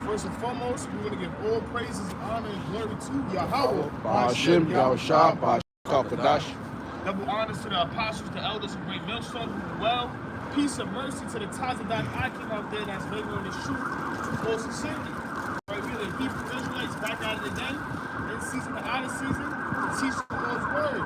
First and foremost, we want to give all praises, honor, and glory to Yahweh. Ba'ashem, Yahushua, Ba'ashakadash. Double honors to the apostles, the elders, and great millstones who do well. Peace and mercy to the Tazadak Akim out there that's laboring this truth all sincerely. Right, we are the Hebrew Israelites back out of the day, in season and out of season, to teach the Lord's word.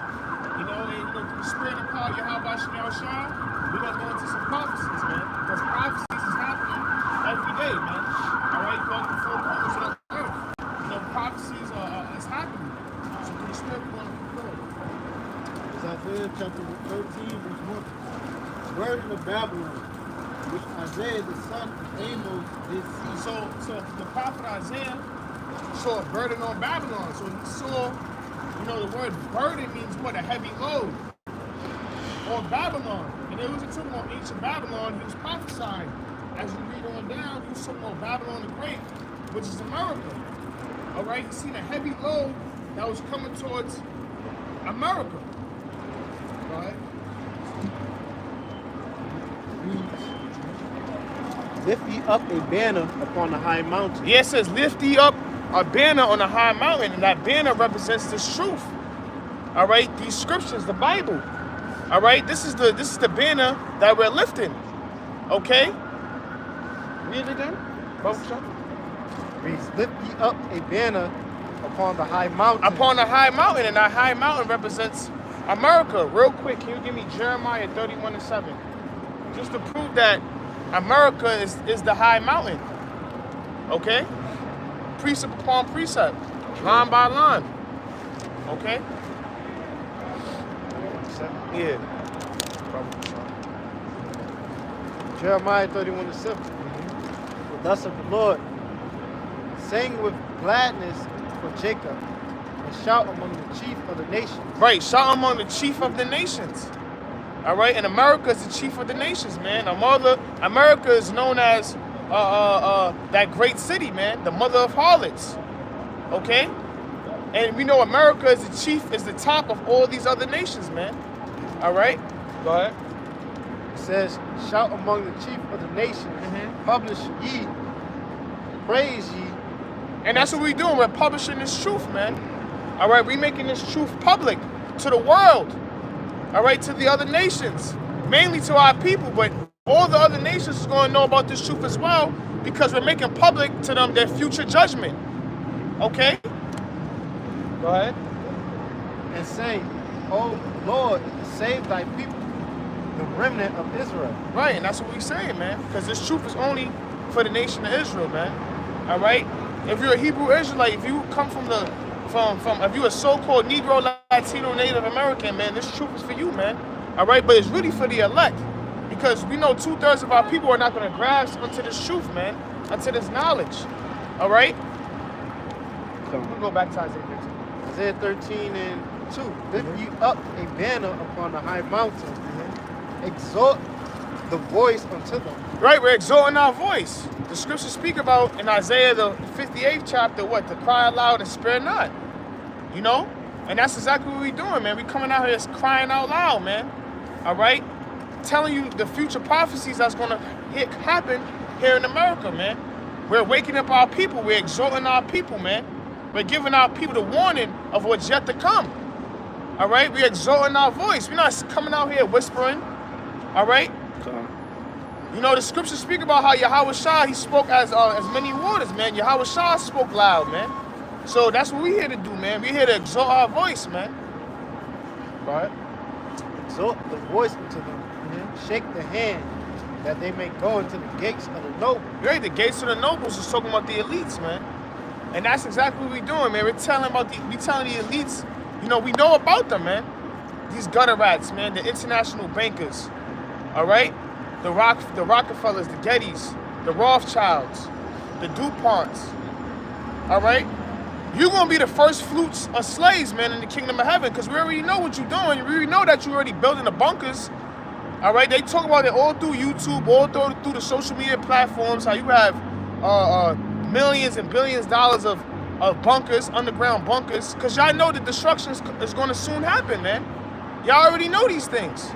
You know, and through the spirit and power of Yahweh Shah, we're going to go into some prophecies, man. Because prophecies is happening every day, man. All right, going to the four corners of the earth. You know, prophecies is happening. So through the spirit, we're going to keep going. Isaiah chapter 13, verse 1. Burden of Babylon, which Isaiah the son of Amos did see. So the prophet Isaiah saw a burden on Babylon. So he saw, you know, the word burden means what? A heavy load on Babylon. And it wasn't talking about ancient Babylon. He was prophesying. As you read on down, he was talking about Babylon the Great, which is America. All right, he seen a heavy load that was coming towards America. All right. Lift ye up a banner upon the high mountain. Yeah, it says, lift ye up a banner on a high mountain, and that banner represents this truth. All right, these scriptures, the Bible. All right, this is the banner that we're lifting. Okay, read it again. Reads, lift ye up a banner upon the high mountain. Upon the high mountain, and that high mountain represents America. Real quick, can you give me Jeremiah 31:7, just to prove that America is the high mountain. Okay? Precept upon precept. Line by line. Okay? Yeah. Jeremiah 31:7. For thus of the Lord, sing with gladness for Jacob, and shout among the chief of the nations. Right, shout among the chief of the nations. All right, and America is the chief of the nations, man. America is known as that great city, man, the mother of harlots. Okay, and we know America is the chief, is the top of all these other nations, man. All right, go ahead. It says, shout among the chief of the nations, publish ye, praise ye. And that's what we're doing. We're publishing this truth, man. All right, we're making this truth public to the world. All right, to the other nations, mainly to our people, but all the other nations is going to know about this truth as well, because we're making public to them their future judgment. Okay? Go ahead. And say, oh Lord, save thy people, the remnant of Israel. Right, and that's what we're saying, man, because this truth is only for the nation of Israel, man. All right? If you're a Hebrew Israelite, if you come from if you're a so-called Negro, Latino, Native American, man, this truth is for you, man. All right, but it's really for the elect, because we know 2/3 of our people are not going to grasp onto this truth, man, onto this knowledge. All right. We'll go back to Isaiah 13. Isaiah 13:2. Lift ye up a banner upon the high mountain. Exhort the voice unto them. Right, we're exalting our voice. The scriptures speak about in Isaiah the 58th chapter, what? To cry aloud and spare not. You know? And that's exactly what we're doing, man. We're coming out here crying out loud, man. All right? Telling you the future prophecies that's going to happen here in America, man. We're waking up our people. We're exalting our people, man. We're giving our people the warning of what's yet to come. All right? We're exalting our voice. We're not coming out here whispering. All right? You know, the scriptures speak about how Yahweh Shah, he spoke as many waters, man. Yahweh Shah spoke loud, man. So that's what we're here to do, man. We're here to exalt our voice, man. Go ahead. Exalt the voice unto them. Shake the hand, that they may go into the gates of the nobles. Right, the gates of the nobles is talking about the elites, man. And that's exactly what we're doing, man. We're telling the elites, you know, we know about them, man. These gutter rats, man, the international bankers. All right? The Rockefellers, the Gettys, the Rothschilds, the DuPonts. All right? You're going to be the first fruits of slaves, man, in the kingdom of heaven, because we already know what you're doing. We already know that you're already building the bunkers. All right? They talk about it all through YouTube, all through the social media platforms, how you have millions and billions of dollars of bunkers, underground bunkers, because y'all know the destruction is going to soon happen, man. Y'all already know these things.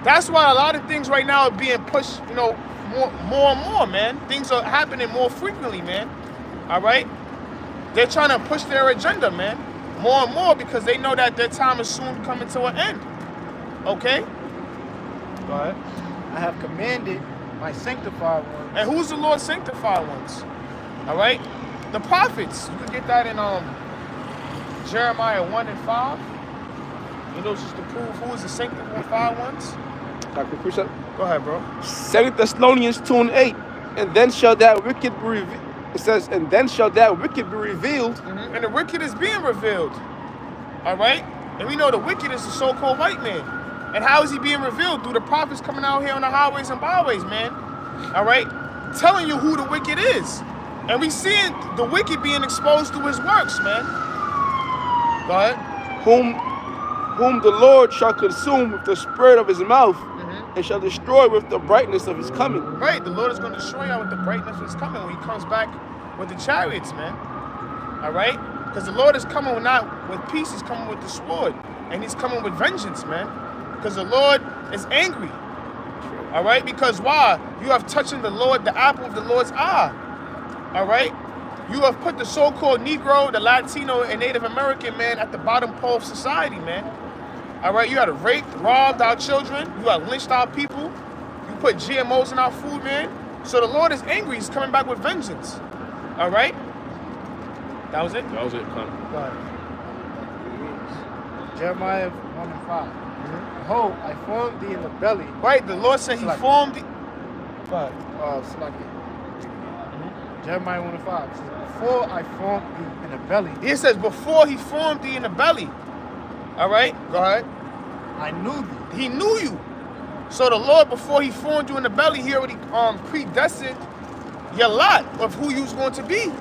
That's why a lot of things right now are being pushed, you know, more and more, man. Things are happening more frequently, man. All right? They're trying to push their agenda, man. More and more because they know that their time is soon coming to an end. Okay? Go ahead. I have commanded my sanctified ones. And who's the Lord's sanctified ones? All right? The prophets. You can get that in Jeremiah 1 and 5. You know, just to prove who is the sanctified ones. Dr. Precept. Go ahead, bro. 2 Thessalonians 2 and 8. And then shall that wicked be revealed. It says, and then shall that wicked be revealed. And the wicked is being revealed. All right? And we know the wicked is the so-called white man. And how is he being revealed? Through the prophets coming out here on the highways and byways, man. All right? Telling you who the wicked is. And we seeing the wicked being exposed through his works, man. Go ahead. Whom the Lord shall consume with the spirit of his mouth, and shall destroy with the brightness of his coming. Right, the Lord is going to destroy you with the brightness of his coming when he comes back with the chariots, man. All right? Because the Lord is coming not with peace, he's coming with the sword. And he's coming with vengeance, man. Because the Lord is angry. All right? Because why? You have touching the Lord, the apple of the Lord's eye. All right? You have put the so-called Negro, the Latino, and Native American man at the bottom pole of society, man. All right, you had raped, robbed our children. You had lynched our people. You put GMOs in our food, man. So the Lord is angry. He's coming back with vengeance. All right? That was it? That was it, come. Go ahead. Jeremiah 1 and 5. Behold, I formed thee in the belly. Right, the Lord said he formed thee. Go ahead. Jeremiah 1 and 5. It says, before I formed thee in the belly. He says, before he formed thee in the belly. All right, go ahead. I knew thee. He knew you. So the Lord, before he formed you in the belly, he already predestined your lot of who you was going to be.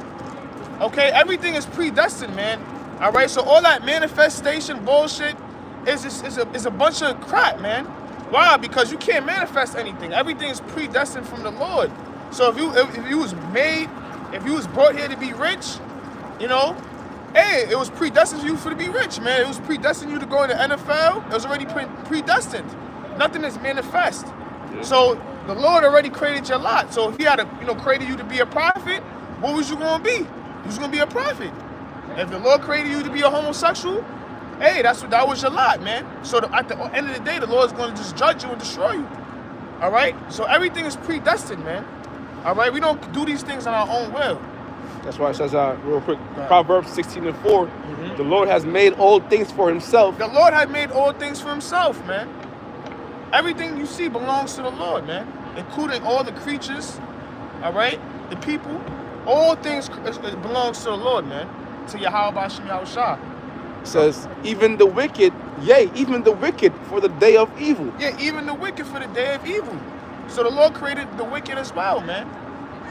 Okay, everything is predestined, man. All right, so all that manifestation bullshit is a bunch of crap, man. Why? Because you can't manifest anything. Everything is predestined from the Lord. So if you was made, if you was brought here to be rich, you know, hey, it was predestined for you to be rich, man. It was predestined you to go in the NFL. It was already predestined. Nothing is manifest. Yeah. So the Lord already created your lot. So if he had created you to be a prophet, what was you going to be? You was going to be a prophet. If the Lord created you to be a homosexual, hey, that was your lot, man. So at the end of the day, the Lord is going to just judge you and destroy you. All right? So everything is predestined, man. All right? We don't do these things on our own will. That's why it says, real quick, Proverbs 16 and 4, the Lord has made all things for himself. The Lord has made all things for himself, man. Everything you see belongs to the Lord, man, including all the creatures, all right, the people. All things belongs to the Lord, man, to Yahweh Bashem Yahushua. It says, even the wicked, yea, even the wicked for the day of evil. Yeah, even the wicked for the day of evil. So the Lord created the wicked as well, man.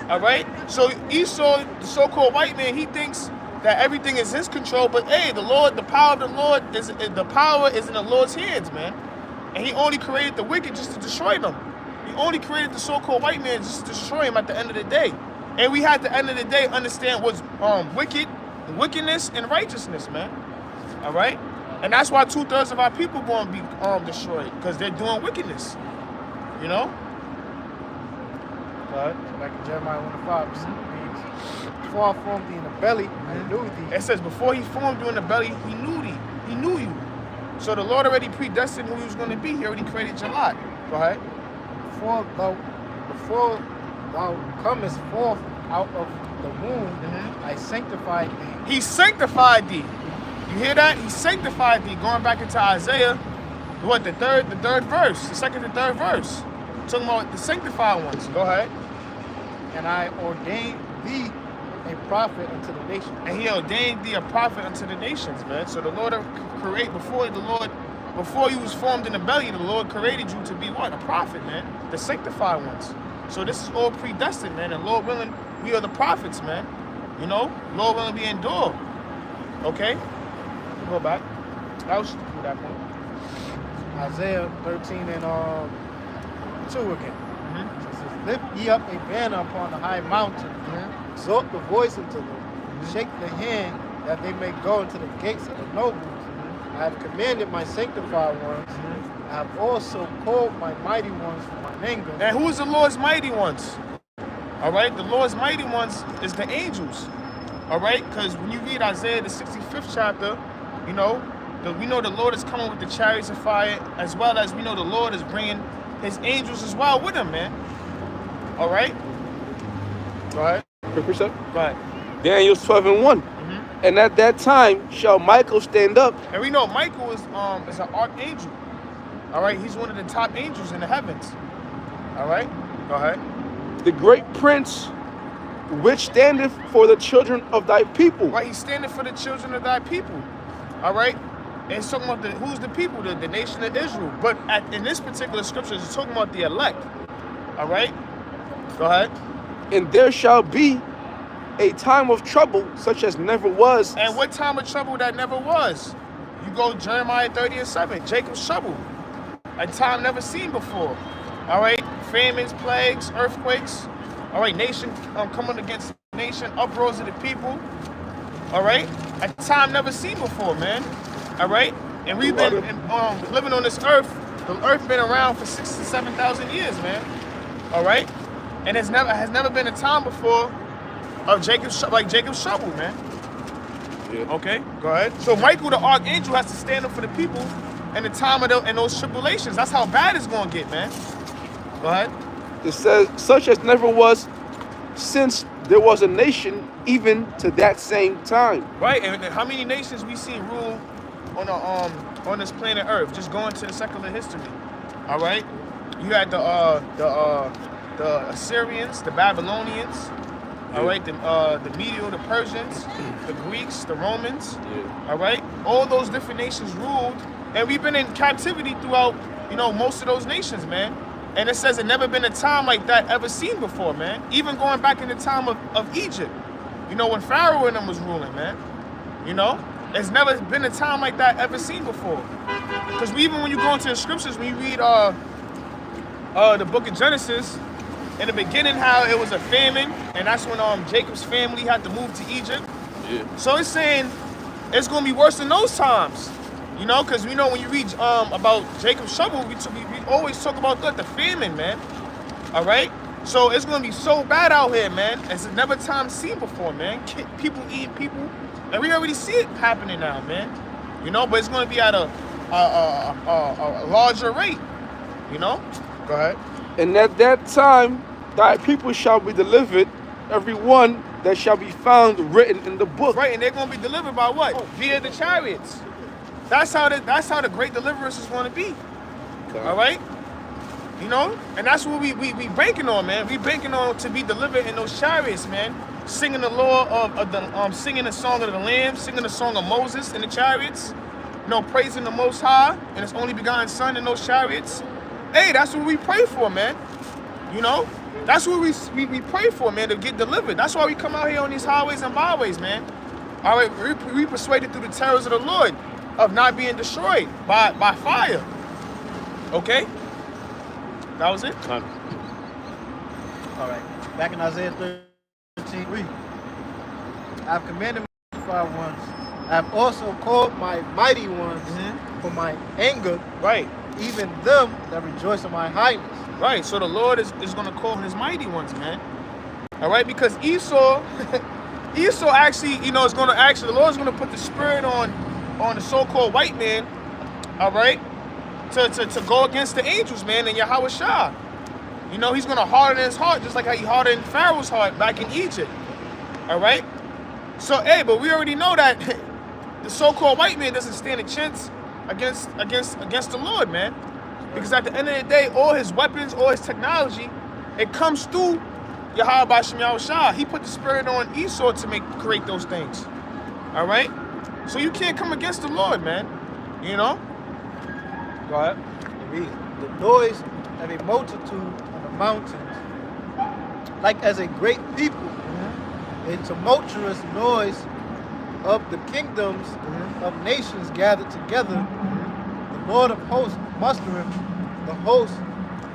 All right? So Esau, the so-called white man, he thinks that everything is his control, but hey, the power of the Lord is in the Lord's hands, man. And he only created the wicked just to destroy them. He only created the so-called white man just to destroy him at the end of the day. And we had at the end of the day understand what's wickedness and righteousness, man. All right? And that's why 2/3 of our people going to be destroyed, because they're doing wickedness. You know? But like in Jeremiah 1 and 5, it means, before I formed thee in the belly, I knew thee. It says, before he formed you in the belly, he knew thee. He knew you. So the Lord already predestined who he was going to be. He already created your lot. Go ahead. Before thou comest forth out of the womb, I sanctified thee. He sanctified thee. You hear that? He sanctified thee. Going back into Isaiah, what, the third verse, the second and third verse. Talking about the sanctified ones. Go ahead. And I ordained thee a prophet unto the nations. And he ordained thee a prophet unto the nations, man. So the Lord before you was formed in the belly, the Lord created you to be what? A prophet, man. The sanctified ones. So this is all predestined, man. And Lord willing, we are the prophets, man. You know? Lord willing, we endure. Okay? Go back. That was that point. Isaiah 13 and 2 again. It says, lift ye up a banner upon the high mountain, exalt the voice unto them, shake the hand that they may go into the gates of the nobles, I have commanded my sanctified ones. I have also called my mighty ones from my anger. And who is the Lord's mighty ones? All right, the Lord's mighty ones is the angels. All right, because when you read Isaiah the 65th chapter, we know the Lord is coming with the chariots of fire, as well as we know the Lord is bringing his angels as well with him, man. All right? Go ahead. Quick precept. Go ahead. Daniel 12:1. And at that time shall Michael stand up. And we know Michael is an archangel. All right, he's one of the top angels in the heavens. All right, go ahead. The great prince, which standeth for the children of thy people. Right, he's standing for the children of thy people. All right, and it's talking about who's the people, the nation of Israel. But in this particular scripture, it's talking about the elect. All right, go ahead. And there shall be a time of trouble such as never was. And what time of trouble that never was? You go Jeremiah 30:7, Jacob's trouble. A time never seen before. All right, famines, plagues, earthquakes. All right, nation coming against nation, uproars of the people. All right, a time never seen before, man. All right, and we've been living on this earth. The earth been around for 6,000 to 7,000 years, man. All right, and has never been a time before of Jacob's trouble, man. Yeah. Okay, go ahead. So Michael, the archangel, has to stand up for the people in the time of those tribulations. That's how bad it's gonna get, man. Go ahead. It says, such as never was since there was a nation, even to that same time. Right, and how many nations we seen rule on this planet Earth? Just going to the secular history. All right, you had the Assyrians, the Babylonians. All right, the Medo, the Persians, the Greeks, the Romans. Yeah. All right, all those different nations ruled, and we've been in captivity throughout, most of those nations, man. And it says it never been a time like that ever seen before, man. Even going back in the time of Egypt, when Pharaoh and them was ruling, man. There's never been a time like that ever seen before. Because even when you go into the scriptures, when you read the book of Genesis, in the beginning, how it was a famine, and that's when Jacob's family had to move to Egypt. Yeah. So it's saying it's going to be worse than those times, because we know when you read about Jacob's trouble, we always talk about the famine, man. All right? So it's going to be so bad out here, man. It's never time seen before, man. People eating people, and we already see it happening now, man. But it's going to be at a larger rate, Go ahead. And at that time, thy people shall be delivered, every one that shall be found written in the book. Right, and they're going to be delivered by what? Via the chariots. That's how the great deliverance is going to be. Okay. All right? And that's what we banking on, man. We banking on to be delivered in those chariots, man. Singing the law of the singing the song of the Lamb, singing the song of Moses in the chariots. Praising the Most High and His only begotten Son in those chariots. Hey, that's what we pray for, man. That's what we pray for, man, to get delivered. That's why we come out here on these highways and byways, man. All right, we persuaded through the terrors of the Lord of not being destroyed by fire. Okay? That was it? All right. Back in Isaiah 13, read. I have commanded my sanctified ones. I have also called my mighty ones for my anger. Right. Even them that rejoice in my highness. Right, so the Lord is going to call his mighty ones, man. All right, because Esau actually, the Lord is going to put the spirit on the so-called white man, all right, to go against the angels, man, and Yahweh Shah. He's going to harden his heart, just like how he hardened Pharaoh's heart back in Egypt. All right? So, but we already know that the so-called white man doesn't stand a chance against the Lord, man. Because at the end of the day, all his weapons, all his technology, it comes through Yahweh B'Shem Yahweh Shah. He put the spirit on Esau to create those things. All right? So you can't come against the Lord, man. Go ahead. The noise of a multitude on the mountains, like as a great people, a tumultuous noise of the kingdoms of nations gathered together. The Lord of hosts mustereth the host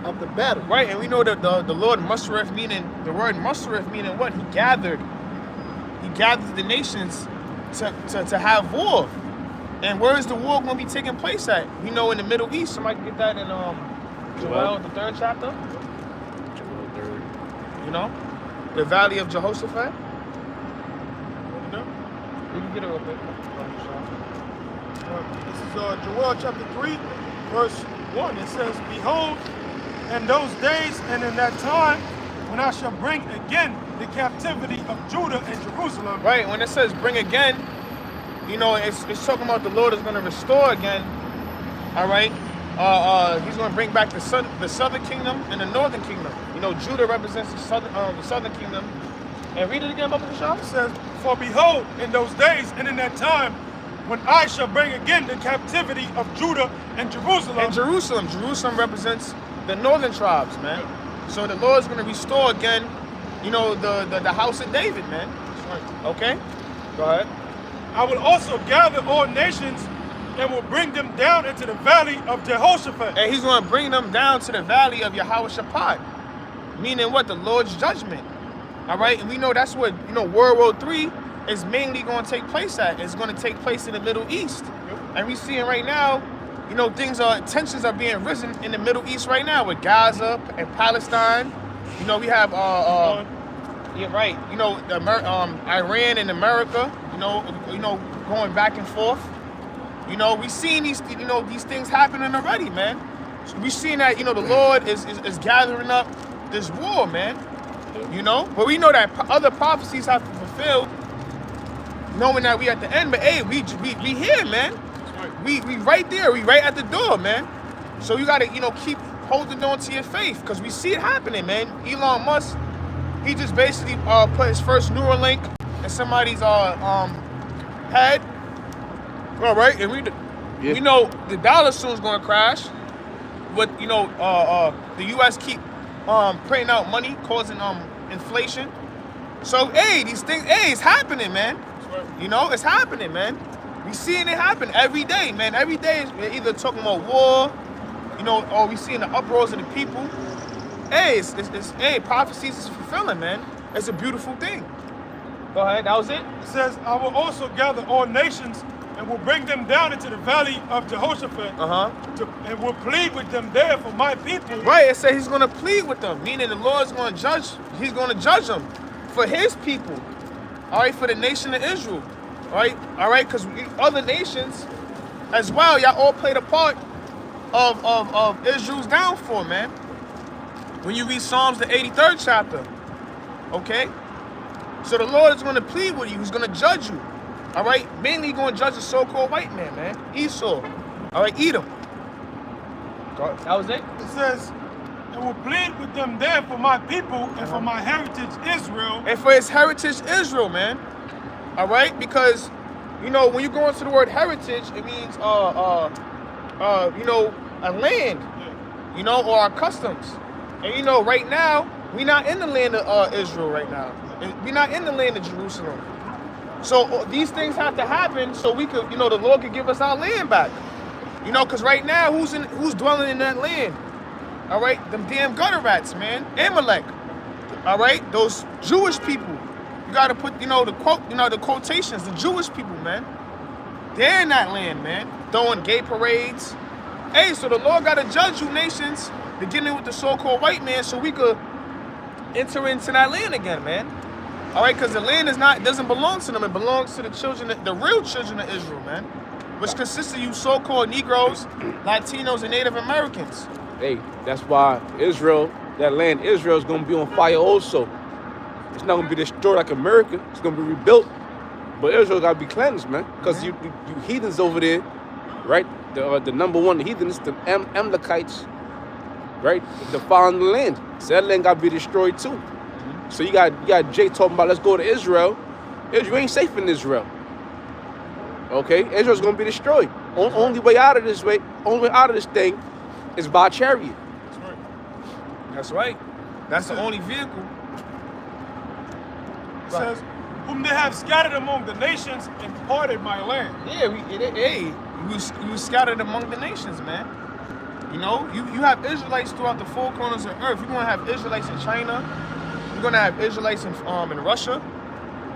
of the battle. Right, and we know that the Lord mustereth, meaning the word mustereth, meaning what? He gathered the nations to have war. And where is the war going to be taking place at? You know, in the Middle East. Somebody can get that in Joel, the 3rd chapter. Joel 3rd. You know, the Valley of Jehoshaphat. You know? You can get it real quick. This is Joel chapter 3, verse 1. It says, "Behold, in those days and in that time, when I shall bring again the captivity of Judah and Jerusalem." Right, when it says bring again, you know, it's talking about the Lord is going to restore again. All right, he's going to bring back the southern kingdom and the northern kingdom. You know, Judah represents the southern kingdom. And read it again, Baba Bashar. It says, "For behold, in those days and in that time, when I shall bring again the captivity of Judah and Jerusalem." And Jerusalem represents the northern tribes, man. So the Lord is going to restore again, you know, the house of David, man. Okay, go ahead. "I will also gather all nations and will bring them down into the valley of Jehoshaphat." And he's going to bring them down to the valley of Yehoshaphat, meaning what? The Lord's judgment. All right, and we know that's what, you know, World War III is mainly going to take place at. It's going to take place in the Middle East. And we seeing right now, you know, tensions are being risen in the Middle East right now with Gaza and Palestine. You know, we have, yeah, right. You know, Iran and America. You know, going back and forth. You know, we seeing these things happening already, man. So we seeing that, you know, the Lord is gathering up this war, man. You know, but we know that other prophecies have to fulfill, knowing that we at the end. But hey, we here, man. We right there. We right at the door, man. So you gotta, you know, keep holding on to your faith, because we see it happening, man. Elon Musk, he just basically put his first Neuralink in somebody's head. All right, and we know the dollar soon is gonna crash. But you know, the U.S. keep printing out money, causing inflation. So hey, these things, hey, it's happening, man. You know, it's happening, man. We seeing it happen every day, man. Every day we're either talking about war, you know, or we seeing the uproars of the people. Hey, hey, prophecies is fulfilling, man. It's a beautiful thing. Go ahead, that was it. It says, "I will also gather all nations and will bring them down into the valley of Jehoshaphat, and will plead with them there for my people." Right, it says he's going to plead with them, meaning the Lord's going to judge. He's going to judge them for his people. All right, for the nation of Israel. All right, because other nations as well, y'all all played a part of Israel's downfall, man. When you read Psalms, the 83rd chapter, okay? So the Lord is going to plead with you. He's going to judge you. All right, mainly going to judge the so-called white man, Esau. All right, Edom. That was it. It says, "And will plead with them there for my people and for my heritage Israel." And for his heritage Israel, man. All right, because, you know, when you go into the word heritage, it means, you know, a land, you know, or our customs. And, you know, right now, we're not in the land of Israel right now. We're not in the land of Jerusalem. So these things have to happen so we could, you know, the Lord could give us our land back. You know, because right now, who's dwelling in that land? All right, them damn gutter rats, man. Amalek. All right, those Jewish people. You got to put, you know, the quotations, the Jewish people, man. They're in that land, man. Throwing gay parades. Hey, so the Lord got to judge you nations, beginning with the so-called white man, so we could enter into that land again, man. All right, because the land doesn't belong to them. It belongs to the real children of Israel, man, which consists of you so-called Negroes, Latinos, and Native Americans. Hey, that's why Israel, that land Israel, is going to be on fire also. It's not going to be destroyed like America. It's going to be rebuilt. But Israel got to be cleansed, man, because you heathens over there, right? The number one heathens, the Amalekites, right? Defiling the land. So that land got to be destroyed too. So you got Jay talking about, let's go to Israel. Israel ain't safe in Israel. Okay, Israel's gonna be destroyed. Only way out of this thing is by chariot. That's right. That's the only vehicle. It says, "Whom they have scattered among the nations and parted my land." Yeah, we scattered among the nations, man. You know, you have Israelites throughout the four corners of earth. You're gonna have Israelites in China. You're gonna have Israelites in Russia,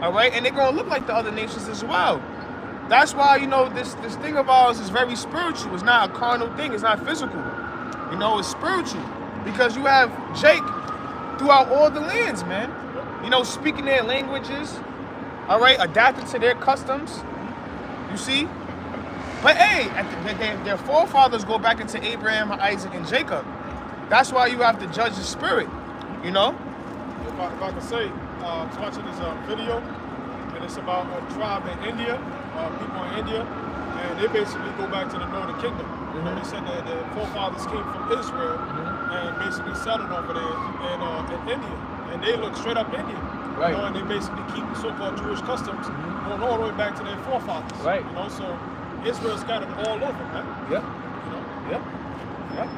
all right, and they're gonna look like the other nations as well. That's why, you know, this thing of ours is very spiritual. It's not a carnal thing. It's not physical. You know, it's spiritual. Because you have Jake throughout all the lands, man. You know, speaking their languages, all right, adapting to their customs. You see? But hey, their forefathers go back into Abraham, Isaac, and Jacob. That's why you have to judge the spirit, you know? If I can say, I was watching this video, and it's about a tribe in India, people in India, and they basically go back to the Northern Kingdom. You know, they said that their forefathers came from Israel and basically settled over there in India, and they look straight up Indian. Right. You know, and they basically keep the so-called Jewish customs going all the way back to their forefathers. Right. You know, so Israel's scattered all over, man. Yep. You know? Yep. Yep.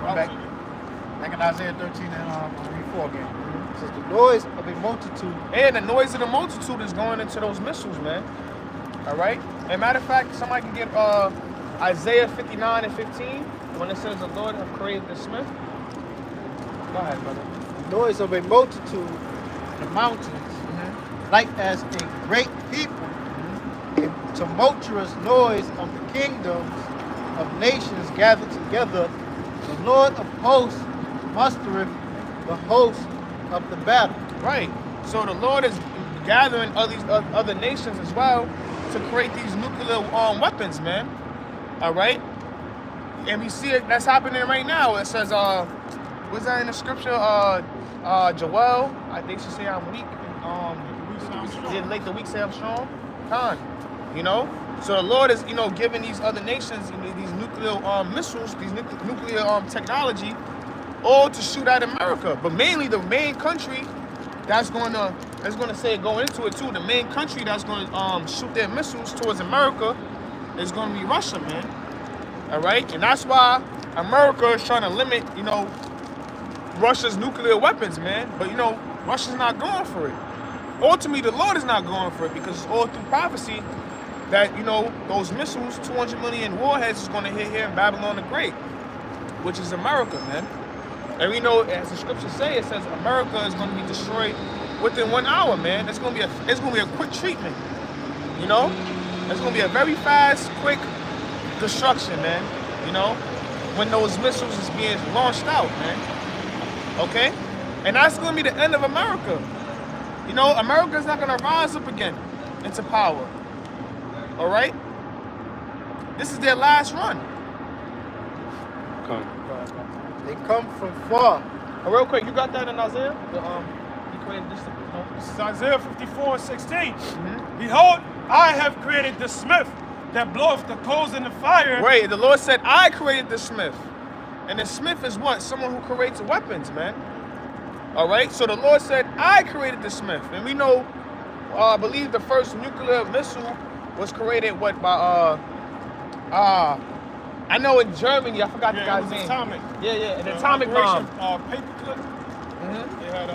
Back in Isaiah 13 and read 4 again. It says, the noise of a multitude. And the noise of the multitude is going into those missiles, man. All right? And matter of fact, somebody can get Isaiah 59 and 15 when it says the Lord have created the smith. Go ahead, brother. The noise of a multitude in the mountains, like as a great people, a tumultuous noise of the kingdoms of nations gathered together. The Lord of hosts mustereth the host of the battle. Right. So the Lord is gathering all these other nations as well to create these nuclear weapons, man. All right. And we see it. That's happening right now. It says, what's that in the scripture? Joel. I think she say I'm weak. Like the weak say I'm strong. Khan. You know. So the Lord is, you know, giving these other nations, you know, these nuclear missiles, these nuclear technology, all to shoot at America. But mainly the main country that's going to say going into it too. The main country that's going to shoot their missiles towards America is going to be Russia, man. All right, and that's why America is trying to limit, you know, Russia's nuclear weapons, man. But you know, Russia's not going for it. Ultimately, the Lord is not going for it because it's all through prophecy that, you know, those missiles, 200 million warheads, is going to hit here in Babylon the Great, which is America, man. And we know, as the scriptures say, it says America is going to be destroyed within 1 hour, man. It's going to be a quick treatment, you know. It's going to be a very fast, quick destruction, man. You know, when those missiles is being launched out, man. Okay, and that's going to be the end of America. You know, America is not going to rise up again into power. All right, this is their last run. They come from far. Real quick, you got that in Isaiah? This is Isaiah 54 and 16. Behold, I have created the smith that bloweth the coals in the fire. Wait, the Lord said, I created the smith. And the smith is what? Someone who creates weapons, man. All right, so the Lord said, I created the smith. And we know, I believe the first nuclear missile was created, what, by, I know in Germany, I forgot the guy's name. Atomic. Yeah, an atomic bomb. Paperclip. They had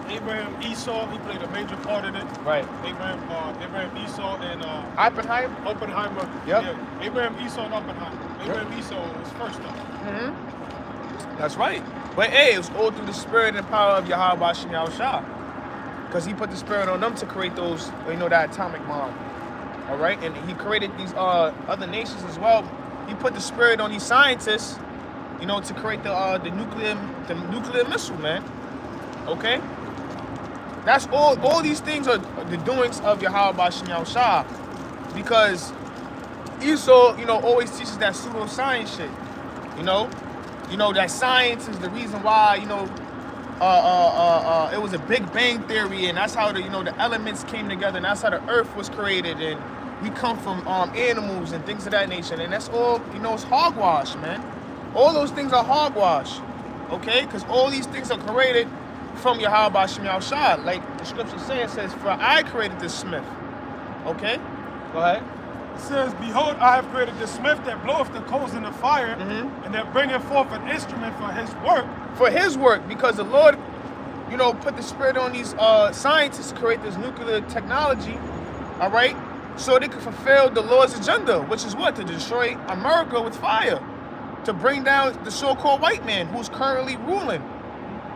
Abraham Esau. He played a major part in it. Right. Abraham Esau and Oppenheimer. Yep. Yep. Yeah. Abraham Esau and Oppenheimer. Abraham Esau was first though. That's right. But hey, it was all through the spirit and power of Yahweh Shem Yahushua. Because he put the spirit on them to create those, you know, that atomic bomb. All right, and he created these other nations as well. He put the spirit on these scientists, you know, to create the nuclear missile, man. Okay, that's all. All these things are the doings of Yahweh Shem Yahushua, because Esau, you know, always teaches that pseudoscience shit. You know that science is the reason why, you know, it was a Big Bang theory, and that's how the elements came together, and that's how the earth was created, and we come from animals and things of that nature, and that's all, you know, it's hogwash, man. All those things are hogwash, okay? Because all these things are created from Yahweh Shem Yahushua, like the scripture says, for I created the smith, okay? Go ahead. It says, behold, I have created the smith that bloweth the coals in the fire, and that bringeth forth an instrument for his work. For his work, because the Lord, you know, put the spirit on these scientists to create this nuclear technology, all right? So they could fulfill the Lord's agenda, which is what? To destroy America with fire. To bring down the so-called white man who's currently ruling,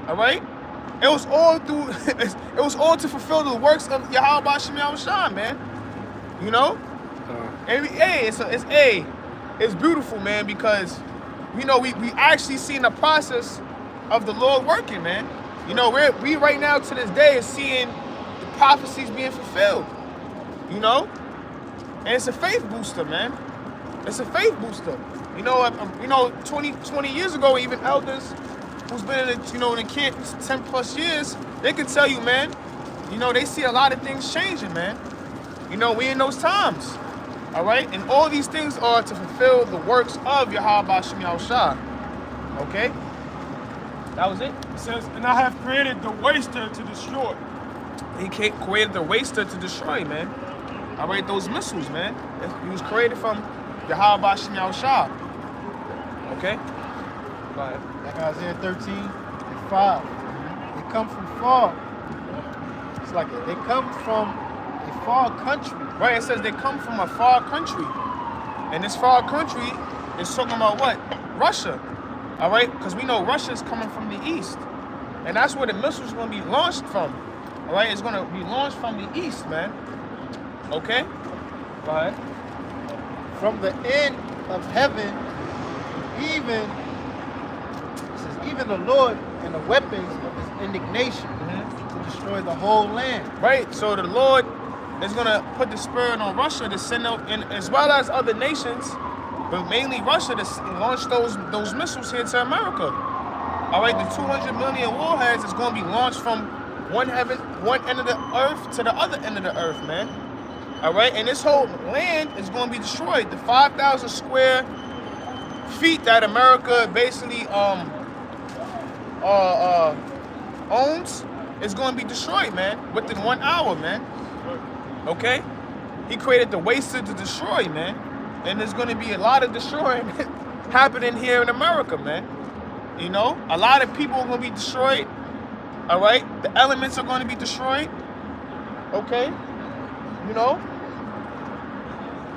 all right? It was all through. It was all to fulfill the works of Yahweh B'Shem Yahushua, man. You know, and it's beautiful, man, because you know we actually seen the process of the Lord working, man. You know, we right now to this day is seeing the prophecies being fulfilled. You know, and it's a faith booster, man. It's a faith booster. You know, 20 years ago, even elders who's been in the camp 10 plus years, they can tell you, man. You know, they see a lot of things changing, man. You know, we in those times, all right? And all these things are to fulfill the works of Yahweh B'Shem Yahushua, okay? That was it. It says, and I have created the waster to destroy. He created the waster to destroy, man. All right, those missiles, man. He was created from Yahweh B'Shem Yahushua, okay? Go ahead. Like Isaiah 13:5. They come from far. It's like they come from a far country. Right, it says they come from a far country. And this far country is talking about what? Russia. All right? Because we know Russia is coming from the east. And that's where the missiles going to be launched from. All right? It's going to be launched from the east, man. Okay? Go ahead. From the end of heaven, even the Lord and the weapons of his indignation to destroy the whole land. Right, so the Lord is going to put the spirit on Russia to send out, and as well as other nations, but mainly Russia, to launch those missiles here to America. All right, the 200 million warheads is going to be launched from one end of the earth to the other end of the earth, man. All right, and this whole land is going to be destroyed. The 5,000 square feet that America basically owns is going to be destroyed, man, within 1 hour, man. Okay? He created the waster to destroy, man. And there's going to be a lot of destroying happening here in America, man. You know? A lot of people are going to be destroyed. All right? The elements are going to be destroyed. Okay? You know?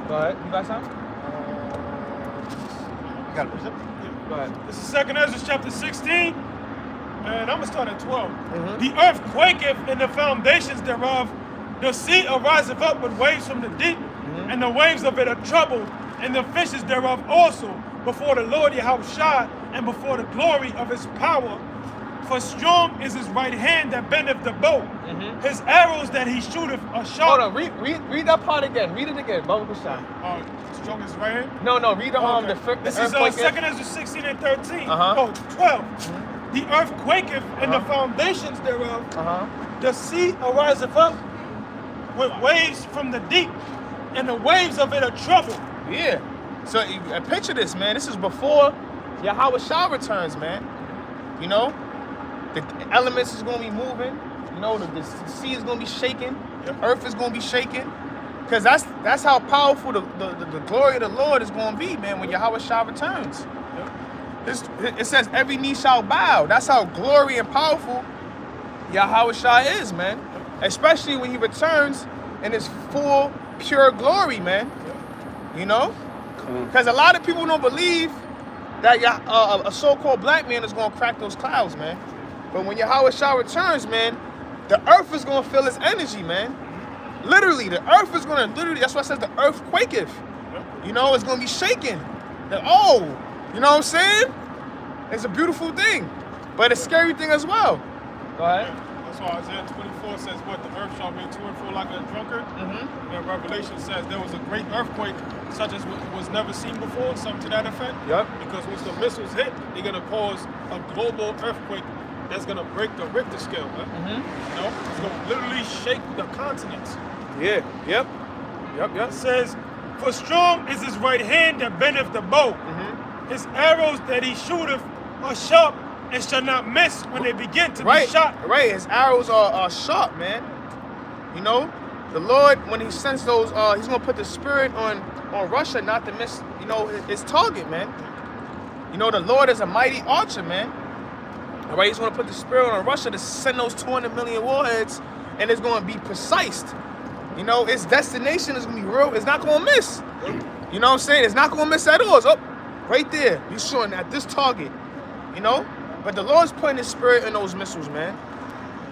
Go ahead. You got something? You got it. Go ahead. This is 2nd Ezra chapter 16. And I'm going to start at 12. The earth quaketh and the foundations thereof. The sea ariseth up with waves from the deep, and the waves of it are troubled, and the fishes thereof also, before the Lord Yahushua, and before the glory of his power. For strong is his right hand that bendeth the bow. His arrows that he shooteth are sharp. Hold on, read that part again. Read it again. Baruch Hashem. Strong is his right hand? No, read the This is 2nd Ezra 16 and 13. 12. The earth quaketh and the foundations thereof. The sea ariseth up with waves from the deep, and the waves of it are troubled. Yeah. So picture this, man. This is before Yahweh Shah returns, man. You know, the elements is going to be moving. You know, the sea is going to be shaking. The earth is going to be shaking. Because that's how powerful the glory of the Lord is going to be, man, when Yahweh Shah returns. It says every knee shall bow. That's how glory and powerful Yahweh Shah is, man. Especially when he returns in his full, pure glory, man. You know? Because a lot of people don't believe that a so-called black man is going to crack those clouds, man. But when Yahweh Shah returns, man, the earth is going to feel his energy, man. Literally, the earth is going to, that's why it says the earth quaketh. You know, it's going to be shaking. You know what I'm saying? It's a beautiful thing, but a scary thing as well. Go ahead. That's why Isaiah 24 says what? The earth shall be to and fro like a drunkard. And Revelation says there was a great earthquake such as was never seen before, something to that effect. Yep. Because once the missiles hit, they're going to cause a global earthquake that's going to break the Richter scale, man. You know? It's going to literally shake the continents. Yeah. Yep. It says, for strong is his right hand that bendeth the bow. His arrows that he shooteth are sharp and shall not miss when they begin to be shot. Right, his arrows are sharp, man. You know, the Lord, when he sends those, he's going to put the spirit on Russia not to miss, you know, his target, man. You know, the Lord is a mighty archer, man. All right, he's going to put the spirit on Russia to send those 200 million warheads, and it's going to be precise. You know, its destination is going to be real. It's not going to miss. You know what I'm saying? It's not going to miss at all. It's up right there. He's shooting at this target, you know? But the Lord's putting his spirit in those missiles, man.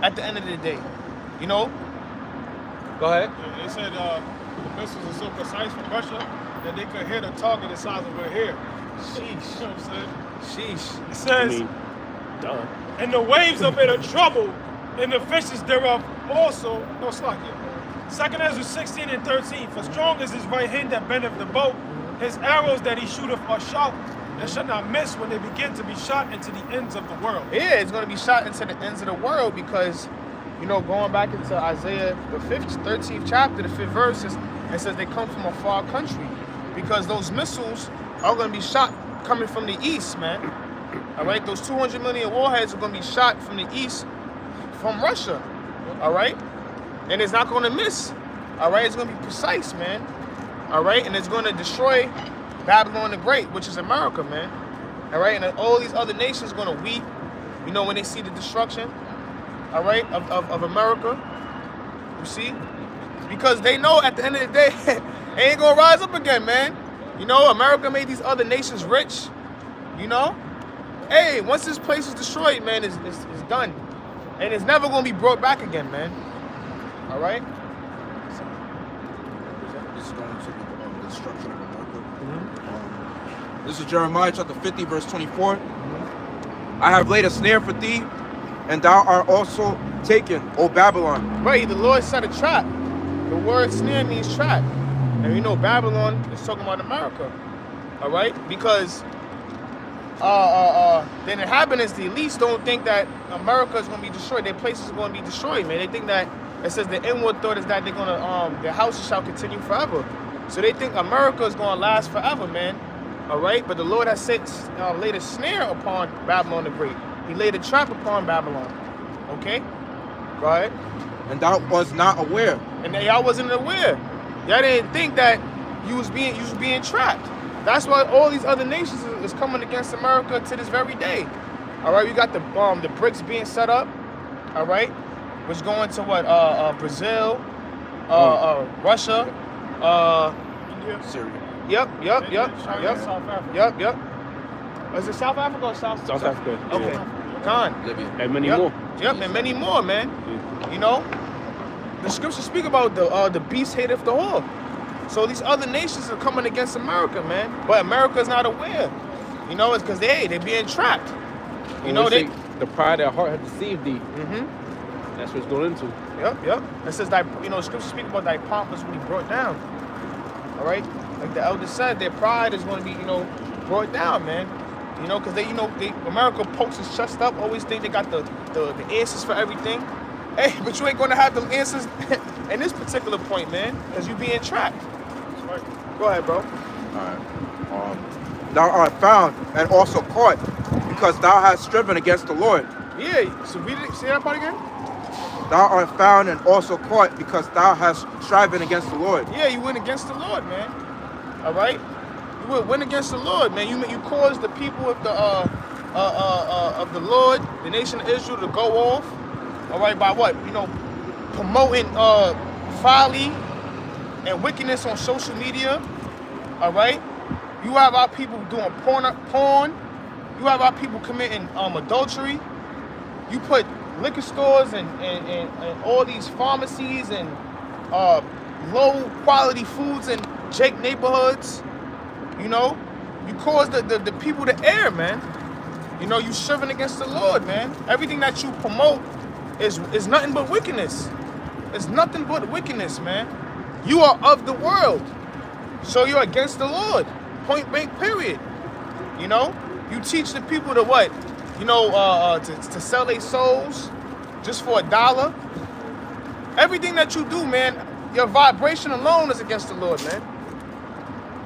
at the end of the day. You know? Go ahead. Yeah, they said the missiles are so precise from Russia that they could hit a target the size of a hair. Sheesh. You know what I'm saying? Sheesh. It says, Duh. and the waves of it are trouble, and the fishes thereof also, no slack here. 2 Ezra 16 and 13, for strong is his right hand that bendeth the bow, his arrows that he shooteth are sharp, and shall not miss when they begin to be shot into the ends of the world. Yeah, it's going to be shot into the ends of the world because, you know, going back into Isaiah, the 13th chapter, the 5th verse, it says they come from a far country because those missiles are going to be shot coming from the east, man. All right, those 200 million warheads are going to be shot from the east, from Russia. All right, and it's not going to miss. All right, it's going to be precise, man. All right, and it's going to destroy Babylon the Great, which is America, man. All right, and then all these other nations are going to weep, you know, when they see the destruction, all right, of America. You see? Because they know at the end of the day, they ain't going to rise up again, man. You know, America made these other nations rich, you know? Hey, once this place is destroyed, man, it's done. And it's never going to be brought back again, man. All right? This is going to the destruction of America. This is Jeremiah chapter 50, verse 24. I have laid a snare for thee, and thou art also taken, O Babylon. Right, the Lord set a trap. The word snare means trap. And you know Babylon is talking about America. All right? Because the inhabitants, the elites, don't think that America is going to be destroyed. Their places are going to be destroyed, man. They think that, it says the inward thought is that they're going to, their houses shall continue forever. So they think America is going to last forever, man. All right? But the Lord has laid a snare upon Babylon the Great. He laid a trap upon Babylon. Okay? Go ahead. And thou was not aware. And y'all wasn't aware. Y'all didn't think that you was being trapped. That's why all these other nations is coming against America to this very day. All right, we got the BRICS being set up. All right, which going to what? Brazil, Russia, India, Syria. Yep. South Africa. Yep. Is it South Africa or South Africa. Okay. Yeah. Khan. Libya. And many Yep. more. Yep, and many more, man. You know, the scriptures speak about the beast hateth the whore. So these other nations are coming against America, man. But America's not aware. You know, it's because they're being trapped. You know, they. The pride of their heart has deceived thee. Mm-hmm. That's what it's going into. Yep. It says that, you know, scriptures speak about thy pomp is when he brought down. All right, like the elder said, their pride is going to be, you know, brought down, man. You know, because America pokes its chest up, always think they got the answers for everything. Hey, but you ain't going to have the answers in this particular point, man, because you being trapped. That's right. Go ahead, bro. Alright. Thou art found and also caught, because thou hast striven against the Lord. Yeah, so read it. Say that part again. Thou art found and also caught, because thou hast striven against the Lord. Yeah, you went against the Lord, man. All right, you went against the Lord, man. You caused the people of the Lord, the nation of Israel, to go off. All right, by what? You know, promoting folly and wickedness on social media. All right, you have our people doing porn. You have our people committing adultery. You put liquor stores and all these pharmacies and low quality foods in Jake neighborhoods. You know, you cause the people to err, man. You know, you serving against the Lord, man. Everything that you promote is nothing but wickedness. It's nothing but wickedness, man. You are of the world, so you're against the Lord. Point blank, period. You know, you teach the people to what? You know, to sell their souls just for $1. Everything that you do, man, your vibration alone is against the Lord, man.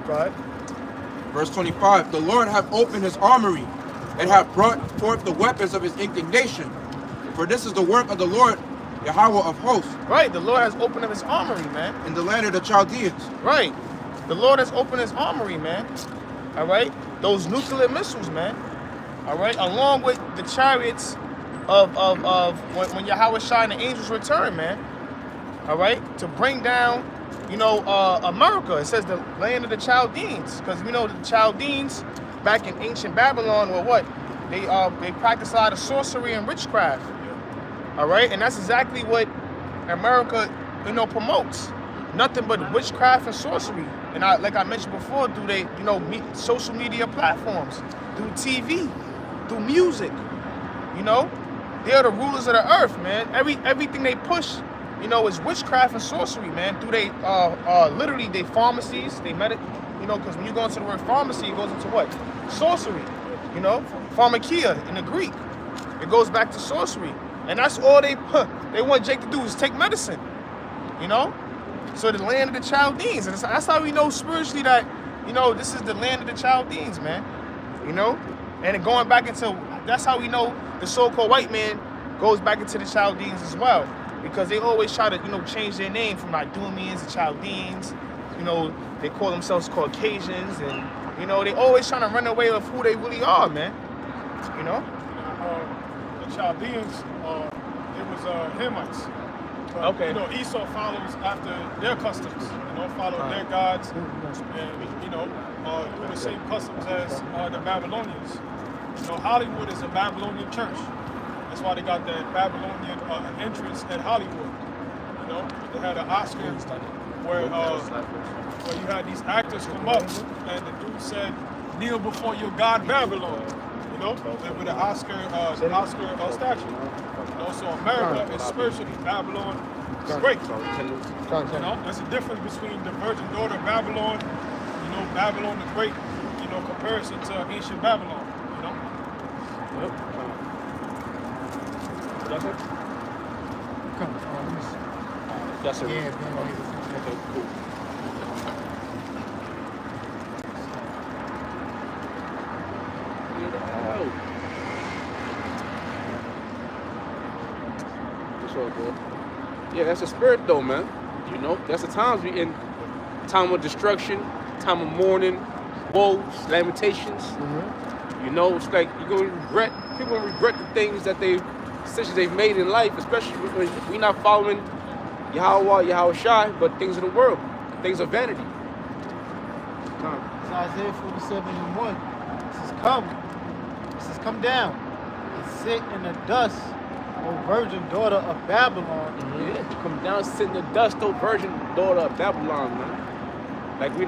Go ahead. Verse 25. The Lord hath opened his armory, and hath brought forth the weapons of his indignation. For this is the work of the Lord, Yahweh of hosts. Right, the Lord has opened up his armory, man. In the land of the Chaldeans. Right. The Lord has opened his armory, man. All right? Those nuclear missiles, man. All right? Along with the chariots of when Yahweh Shai and the angels return, man. All right? To bring down, you know, America. It says the land of the Chaldeans. Because, you know, the Chaldeans back in ancient Babylon were what? They practiced a lot of sorcery and witchcraft. All right, and that's exactly what America, promotes. Nothing but witchcraft and sorcery. And like I mentioned before, through they, social media platforms, through TV, through music. They are the rulers of the earth, man. Everything they push, is witchcraft and sorcery, man. Through they, literally, they pharmacies, they because when you go into the word pharmacy, it goes into what? Sorcery. Pharmakia in the Greek. It goes back to sorcery. And that's all they want Jake to do is take medicine. So the land of the Chaldeans. And that's how we know spiritually that, this is the land of the Chaldeans, man. And going back into, that's how we know the so-called white man goes back into the Chaldeans as well. Because they always try to, change their name from Idumeans to Chaldeans. They call themselves Caucasians. And, they always trying to run away with who they really are, man. The Chaldeans, it was Hamites. Okay. Esau follows after their customs, follow their gods, and, do the same customs as the Babylonians. Hollywood is a Babylonian church. That's why they got that Babylonian entrance at Hollywood. They had an Oscar where you had these actors come up, and the dude said, "Kneel before your God Babylon." With an Oscar statue. So America is spiritually Babylon. It's great. That's the difference between the virgin daughter of Babylon, Babylon the Great, comparison to ancient Babylon, Yep. That's it? Come on. That's it. Yeah, man. Okay, cool. Get out. It's all good. Yeah, that's a spirit though, man. That's the times we in. Time of destruction, time of mourning, woes, lamentations. It's like people gonna regret the things that decisions they've made in life, especially when we're not following Yahweh Shai, but things of the world, things of vanity. It's Isaiah 47:1. It says, "Come." It says, "Come down and sit in the dust, O virgin daughter of Babylon." Yeah, come down, sit in the dust, O virgin daughter of Babylon, man.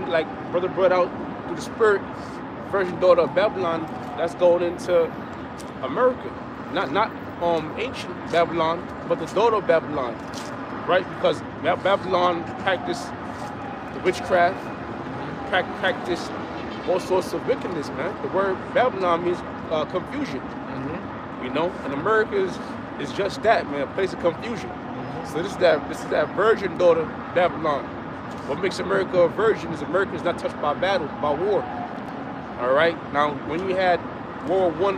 Like brother brought out through the spirit, virgin daughter of Babylon. That's going into America, not ancient Babylon, but the daughter of Babylon, right? Because Babylon practiced witchcraft, practiced all sorts of wickedness, man. The word Babylon means confusion, and America is just that, man, a place of confusion. So this is that virgin daughter Babylon. What makes America a virgin is America is not touched by battle, by war. All right. Now, when you had World War I,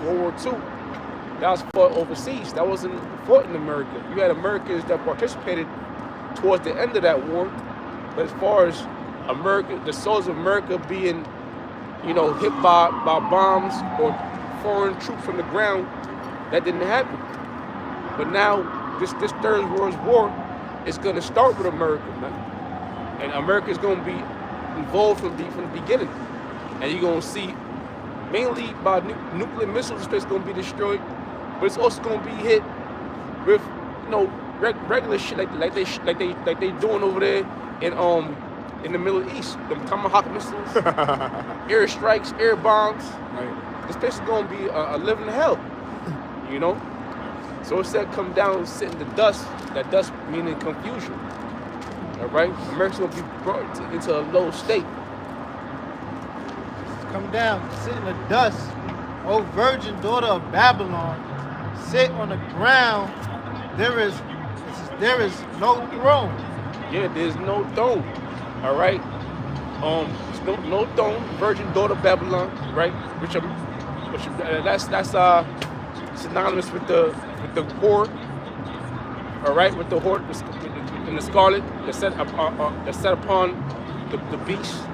World War II, that was fought overseas. That wasn't fought in America. You had Americans that participated towards the end of that war. But as far as America, the souls of America being, hit by bombs or foreign troops from the ground, that didn't happen. But now, this Third World War is going to start with America, man. And America is going to be involved from the beginning. And you're going to see, mainly by nuclear missiles, this place is going to be destroyed. But it's also going to be hit with, regular shit like they doing over there in the Middle East. Them Tomahawk missiles, air strikes, air bombs. Right. This place is going to be a living hell. So it said, "Come down and sit in the dust." That dust meaning confusion. All right, America's gonna be brought into a low state. "Come down, sit in the dust, O virgin daughter of Babylon. Sit on the ground. There is no throne." Yeah, there's no throne. All right. There's no throne. Virgin daughter of Babylon. Right. That's synonymous with the whore. All right, with the whore in the scarlet that's set upon the beast.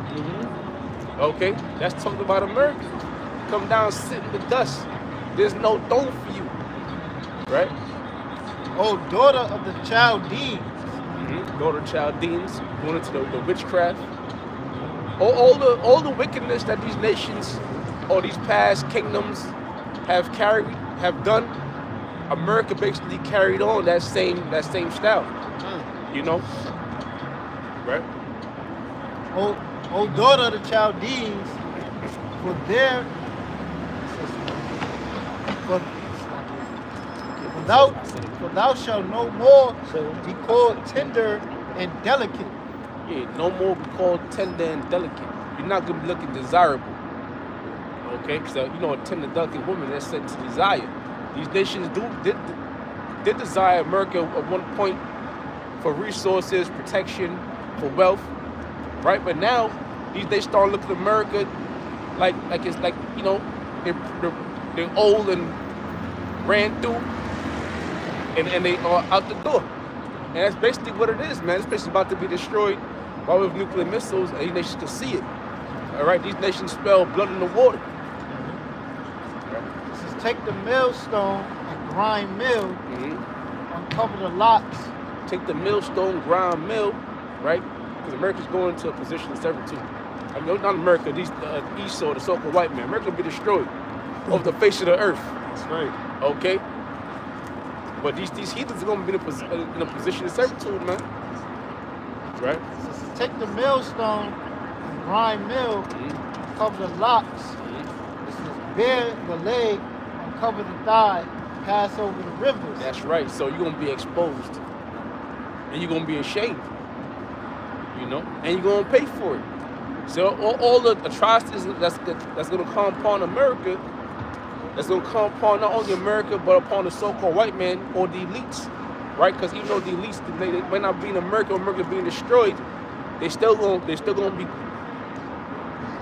Okay, that's talking about America. Come down, sit in the dust. There's no throne for you. Right? "O daughter of the Chaldeans." Daughter of Chaldeans, going into the witchcraft. All the wickedness that these nations or these past kingdoms have done, America basically carried on that same style. You know, right? O daughter of the Chaldees, for thou shalt no more be called tender and delicate. Yeah, no more be called tender and delicate. You're not gonna be looking desirable. Okay, so you know a tender, delicate woman that's set to desire. These nations did desire America at one point for resources, protection, for wealth, right? But now these nations start looking at America like it's like, you know, they're old and ran through, and they are out the door. And that's basically what it is, man. This place is about to be destroyed by with nuclear missiles, and these nations can see it. All right, these nations spell blood in the water. It says, take the millstone and grind mill, uncover the locks. Take the millstone, grind mill, right? Because America's going into a position of servitude. I mean, not America, these Esau, the so-called white man. America will be destroyed off the face of the earth. That's right. Okay? But these heathens are going to be in a position of servitude, man. Right? It says, take the millstone and grind mill, uncover the locks. It says, bear the leg, uncover the thigh, pass over the rivers. That's right. So you're going to be exposed. And you're going to be ashamed. You know? And you're going to pay for it. So all the atrocities that's going to come upon America, that's going to come upon not only America, but upon the so-called white man or the elites, right? Because even though the elites, they might not be in America, or America being destroyed, they're still going to be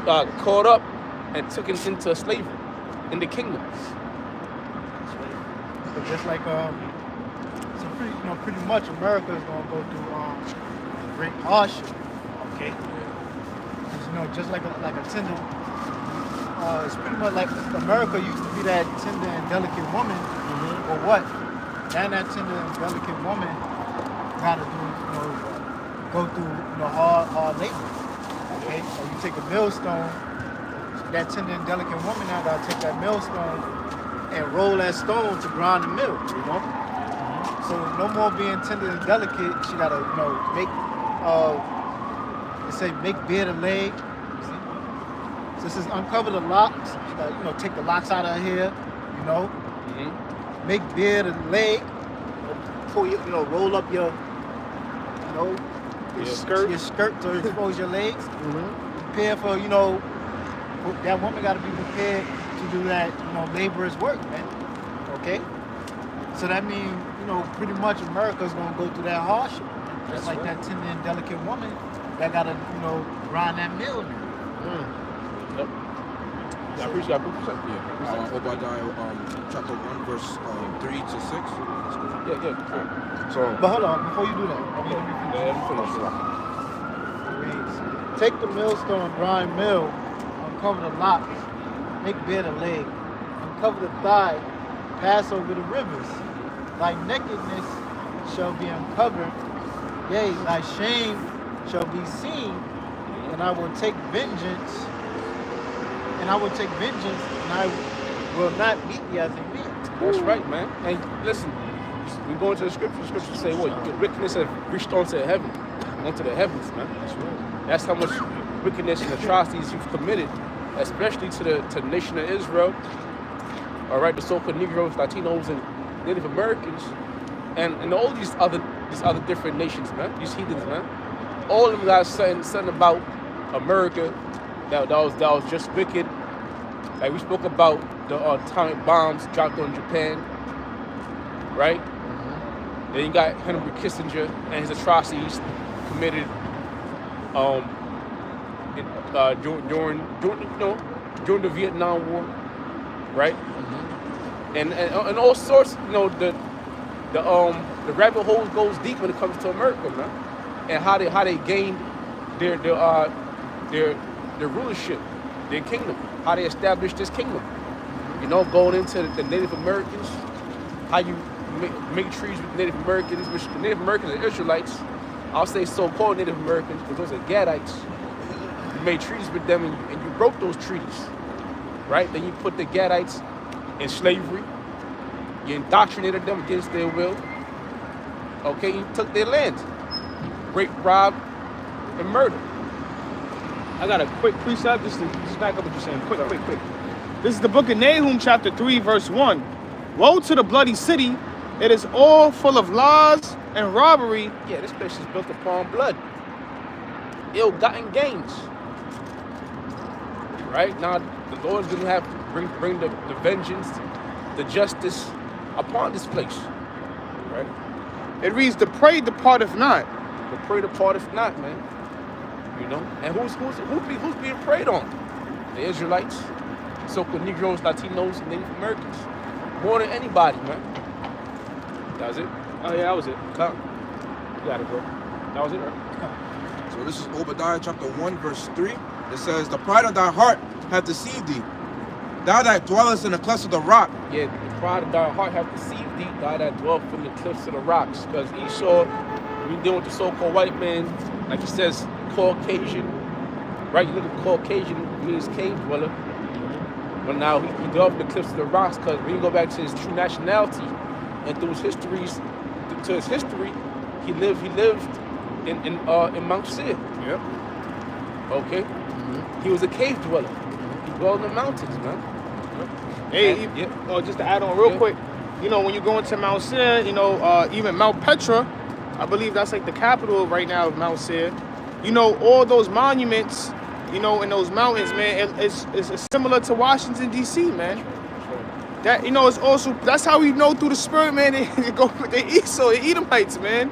caught up and taken into slavery in the kingdom. But just like so pretty much America is going to go through great hardship. Okay. Just like a tender, it's pretty much like America used to be that tender and delicate woman, or what? And that tender and delicate woman got to go through hard labor. Okay, so you take a millstone, that tender and delicate woman now got to take that millstone and roll that stone to grind the mill. You know, so no more being tender and delicate. She got to make. It say make bare the leg. So it says uncover the locks. Take the locks out of here. Make bare the leg. Before you roll up your skirt to expose your legs. Prepare for that woman got to be prepared to do that laborer's work, man. Okay. So that means pretty much America's gonna go through that hardship. Just like that tender and delicate woman that gotta, grind that mill. Yep. Yeah, I appreciate that. Obadiah chapter 1, verse 3 to 6. Yeah. So, But hold on, before you do that, Let me finish. it reads, take the millstone, grind mill, uncover the locks, make bare the leg, uncover the thigh, pass over the rivers. Thy nakedness shall be uncovered, yea, thy shame shall be seen, and I will take vengeance, and I will not meet thee as a man. That's right, man. And listen, we go into the scripture. The scripture say what? Your wickedness has reached onto the heavens, man. That's right. That's how much wickedness and atrocities you've committed, especially to the nation of Israel. All right, the so-called Negroes, Latinos, and Native Americans, and all these other different nations, man. These heathens, man. All of them got something about America that was just wicked. Like we spoke about the atomic bombs dropped on Japan, right? Then you got Henry Kissinger and his atrocities committed during the Vietnam War, right? And all sorts, the rabbit hole goes deep when it comes to America, man, and how they gained their rulership, their kingdom, how they established this kingdom. Going into the Native Americans, how you make treaties with Native Americans, which the Native Americans are Israelites. I'll say so-called Native Americans, but those are Gadites. You made treaties with them, and you broke those treaties, right? Then you put the Gadites in slavery, You indoctrinated them against their will. Okay, you took their land. Rape, rob, and murder. I got a quick precept just to back up what you're saying. Quick. This is the book of Nahum, chapter 3, verse 1. Woe to the bloody city. It is all full of lies and robbery. Yeah, this place is built upon blood. Ill-gotten gains. Right? Now, the Lord's going to have to bring the vengeance, the justice upon this place. Right? It reads, the prey departeth not. The prey departeth not, man. You know? And who's being preyed on? The Israelites, so-called Negroes, Latinos, and Native Americans. More than anybody, man. That was it? Oh, yeah, that was it. Come. You got it, bro. That was it, right? So this is Obadiah chapter 1, verse 3. It says, the pride of thy heart hath deceived thee. Thou that dwellest in the clefts of the rock. Yeah, the pride of thy heart hath deceived thee, thou that dwellest in the cliffs of the rocks. Because Esau, we dealing with the so-called white man, like it says, Caucasian. Right? You look at Caucasian, means cave dweller. But now he dwelt in the cliffs of the rocks because when you go back to his true nationality and through his histories, to his history, he lived in Mount Seir. Yep. Okay? He was a cave dweller. He dwelled in the mountains, man. Hey, just to add on real quick, you know, when you go into Mount Seir, you know, even Mount Petra, I believe that's like the capital right now of Mount Seir. You know, all those monuments, you know, in those mountains, man, it's similar to Washington, D.C., man. That, you know, it's also, that's how we know through the spirit, man, they go with the Esau, the Edomites, man.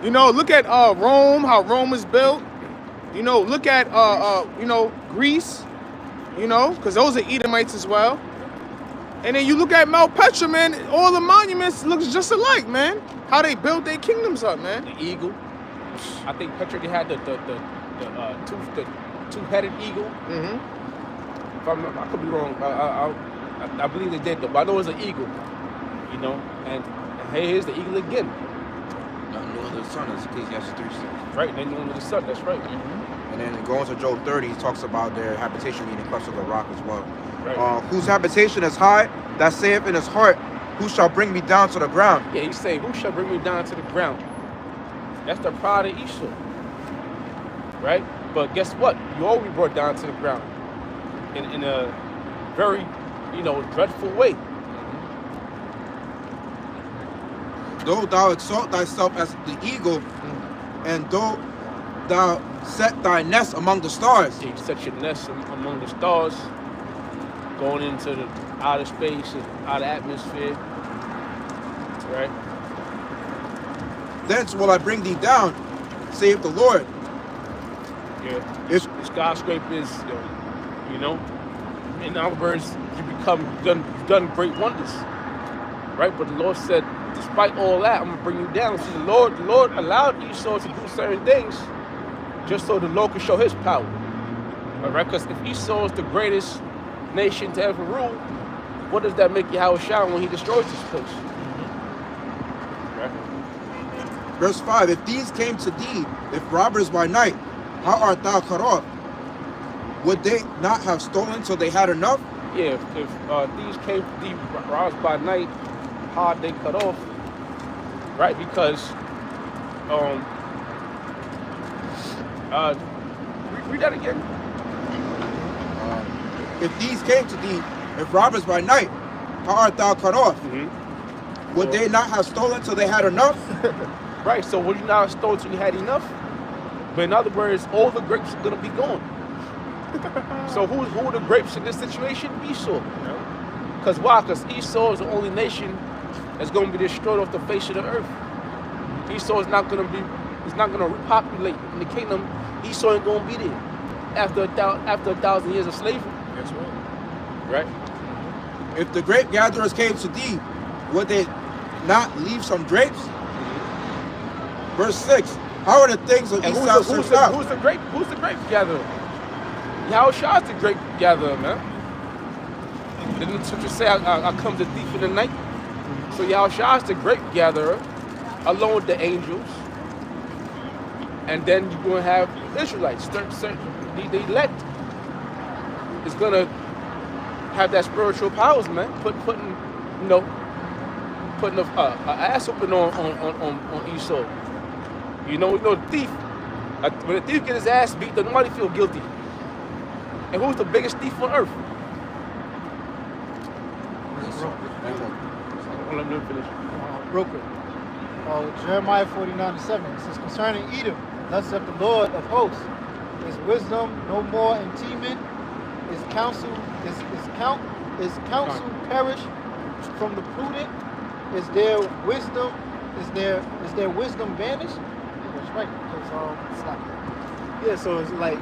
You know, look at Rome, how Rome was built. You know, look at, you know, Greece, you know, because those are Edomites as well. And then you look at Mount Petra, man, all the monuments looks just alike, man. How they built their kingdoms up, man. The eagle. I think Petra, they had the two-headed eagle. Mm-hmm. If I could be wrong. I believe they did, though. But I know it's an eagle, you know. And here's the eagle again. Not knowing the sun is Ecclesiastes 3:6. Right, they knew under the sun. That's right. And then going to Job 30, he talks about their habitation in the clefts of the rock as well. Right. Whose habitation is high, that saith in his heart, who shall bring me down to the ground? Yeah, he's saying, who shall bring me down to the ground? That's the pride of Esau. Right? But guess what? You all be brought down to the ground in a very, you know, dreadful way. Though thou exalt thyself as the eagle, and though thou set thy nest among the stars. Yeah, you set your nest among the stars, going into the outer space and outer atmosphere. Right? Thence will I bring thee down, saith the Lord. Yeah. It's The skyscraper is, you know, in other words, you've done great wonders. Right? But the Lord said, despite all that, I'm gonna bring you down. See, the Lord allowed Esau to do certain things just so the Lord could show his power. All right? Because if Esau is the greatest nation to ever rule, what does that make Yahweh shine when he destroys this place? Right? verse 5. If these came to thee, if robbers by night, how art thou cut off? Would they not have stolen till they had enough? Yeah, if these came to thee robbers by night, how are they cut off? Right? Because read that again. If these came to thee, if robbers by night, how art thou cut off? Mm-hmm. Would they not have stolen till they had enough? Right, so would you not have stolen till you had enough? But in other words, all the grapes are going to be gone. So who are the grapes in this situation? Esau. Because why? Because Esau is the only nation that's going to be destroyed off the face of the earth. Esau is not going to be, he's not going to repopulate in the kingdom. Esau ain't going to be there after 1,000 years of slavery. That's right. Right? If the grape gatherers came to thee, would they not leave some grapes? Verse 6. How are the things of And Esau searched out? who's the grape gatherer? Yahushua is the grape gatherer, man. Didn't the scripture say, I come to thief in the night? So Yahushua is the grape gatherer, along with the angels. And then you're going to have Israelites, the elect is going to have that spiritual powers, man. Putting, you know, putting a ass whooping on Esau. You know the thief. When the thief get his ass beat, then nobody feel guilty. And who's the biggest thief on earth? Let me finish. Real quick. Jeremiah 49:7. It says, concerning Edom, thus saith the Lord of hosts, is wisdom no more in Teman? Is counsel perish from the prudent? Is their wisdom vanished? That's right. It's like, yeah, so it's like,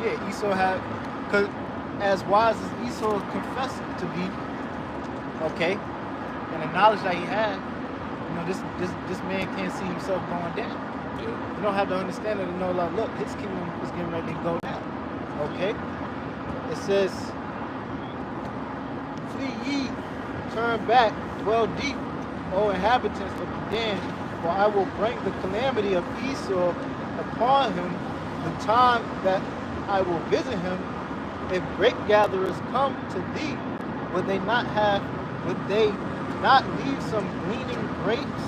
yeah, Esau had, because as wise as Esau confessed to be, okay, and the knowledge that he had, you know, this man can't see himself going down. Yeah. You don't have to understand it to know, like, look, his kingdom is getting ready to go down. Okay? It says, flee ye, turn back, dwell deep, O inhabitants of the den, for I will bring the calamity of Esau upon him, the time that I will visit him. If grape gatherers come to thee, would they not leave some gleaning grapes?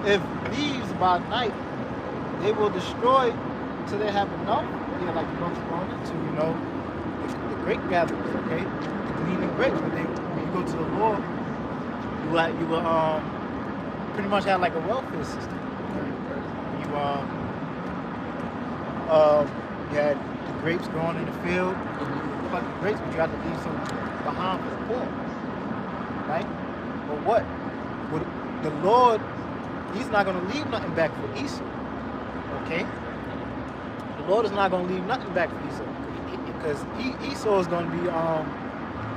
If thieves by night, they will destroy till they have enough. Yeah, like the brother's going into, you know, the grape gatherers, okay? The gleaning grapes. When you go to the Lord, you will pretty much have like a welfare system. You had the grapes growing in the field. You pluck the grapes, but you have to leave some behind for the poor, right? But what? The Lord, He's not going to leave nothing back for Esau. Okay? The Lord is not going to leave nothing back for Esau, because Esau is going to be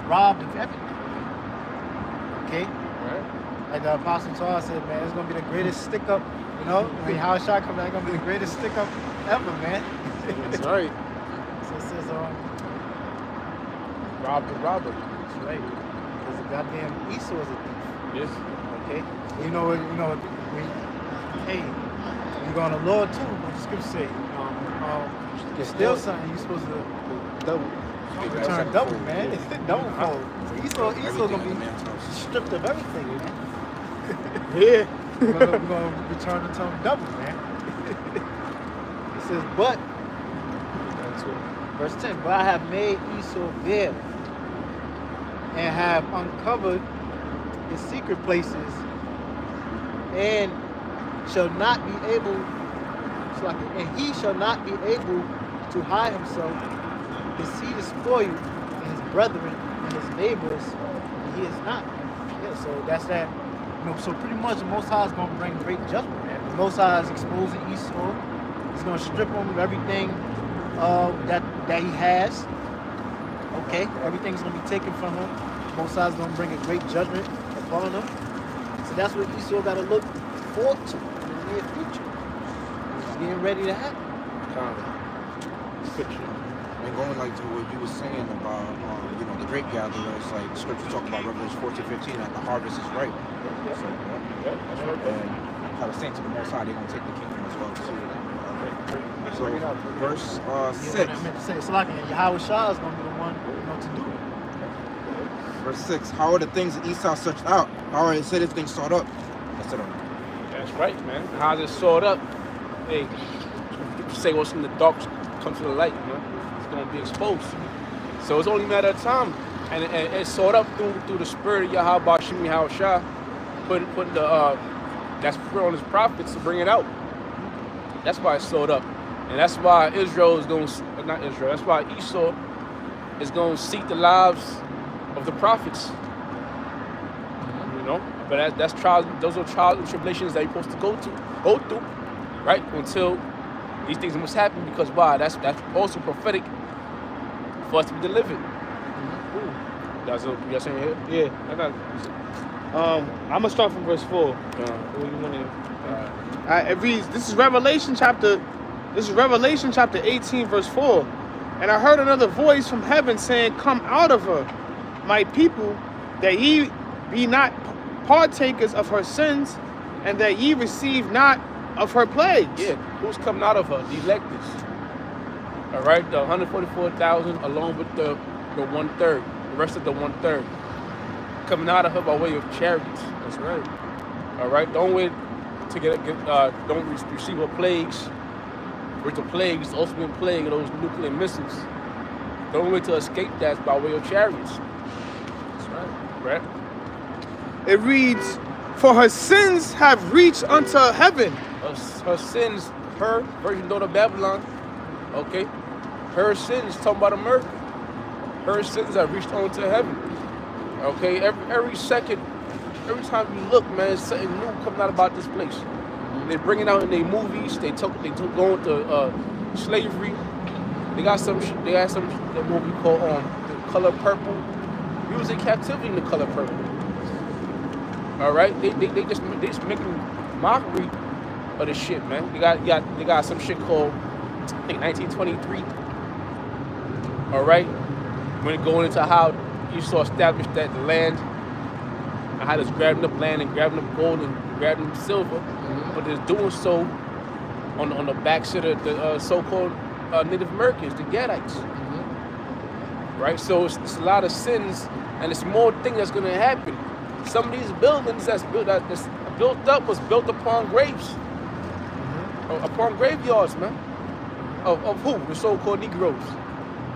robbed of everything. Okay? Right. Like the Apostle Paul said, man, it's going to be the greatest stick up, you know? When how shot come back, it's going to be the greatest stick up ever, man. That's right. So it says, Rob the robber. that's right. Because the goddamn Esau is a thief. Yes. Okay? You know, hey, you're going to Lord too, what the scripture say. You steal something, you're supposed to Double. return double, man. Double fold. So Esau gonna be stripped of everything, man. Yeah. We're gonna return the tongue double, man. It says, but verse 10, but I have made Esau bare and have uncovered his secret places, and shall not be able, and he shall not be able to hide himself. His seed is spoiled, and his brethren and his neighbors, and he is not. Yeah, so that's that. You know, so pretty much the Most High is going to bring great judgment, man. The Most High is exposing Esau. He's going to strip him of everything that he has. Okay, everything's going to be taken from him. The Most High is going to bring a great judgment upon him. So that's what Esau got to look forward to in the near future. It's getting ready to happen. And going like to what you were saying about, you know, the grape gatherers, like scripture talk about Revelation 14:15, that the harvest is ripe. So, That's right. and how the saints of the Most High, they're going to take the kingdom as well too. So verse 6. I meant to say, it's like Yahweh Shah is going to be the one, you know, to do it. Verse 6. How are the things that Esau searched out? How are his hidden things sought up? That's it. That's right, man. How's it sorted up? Hey, say what's in the dark come to the light, man. It's gonna be exposed. So it's only a matter of time, and it's sorted up through the spirit of Yahweh Shem Yahweh Shah, putting the that spirit on his prophets to bring it out. That's why it's sorted up, and that's why Israel is going. Not Israel. That's why Esau is going to seek the lives of the prophets. You know, but that's trials. Those are trials and tribulations that you're supposed to go through, right? Until these things must happen, because why? That's also prophetic for us to be delivered. That's what you're saying here? Yeah, I got it. I'm gonna start from verse 4. It reads, this is Revelation chapter 18, verse 4. And I heard another voice from heaven saying, come out of her, my people, that ye be not partakers of her sins, and that ye receive not of her plagues. Yeah, who's coming out of her? The electors. All right, the 144,000 along with the 1/3, the rest of the 1/3, coming out of her by way of chariots. That's right. All right, the only way to don't receive a plagues, which the plagues, the ultimate plague of those nuclear missiles. The only way to escape that is by way of chariots. That's right. Right? It reads, "For her sins have reached unto heaven." Her sins, her virgin daughter Babylon, okay? Her sins, talking about America. Her sins have reached onto heaven. Okay, every second, every time you look, man, there's something new coming out about this place. They bring it out in their movies. They took going to slavery. They got some that movie called The Color Purple. We was in captivity in The Color Purple. All right, they just making mockery of the shit, man. They got some shit called, I think, 1923. All right, when it going into how Esau established that the land, and how it's grabbing up land and grabbing up gold and grabbing up silver, but it's doing so on the backs of the so-called Native Americans, the Gadites. Right, so it's a lot of sins, and it's more things that's gonna happen. Some of these buildings that's built up was built upon graves, upon graveyards, man. Of who? The so-called Negroes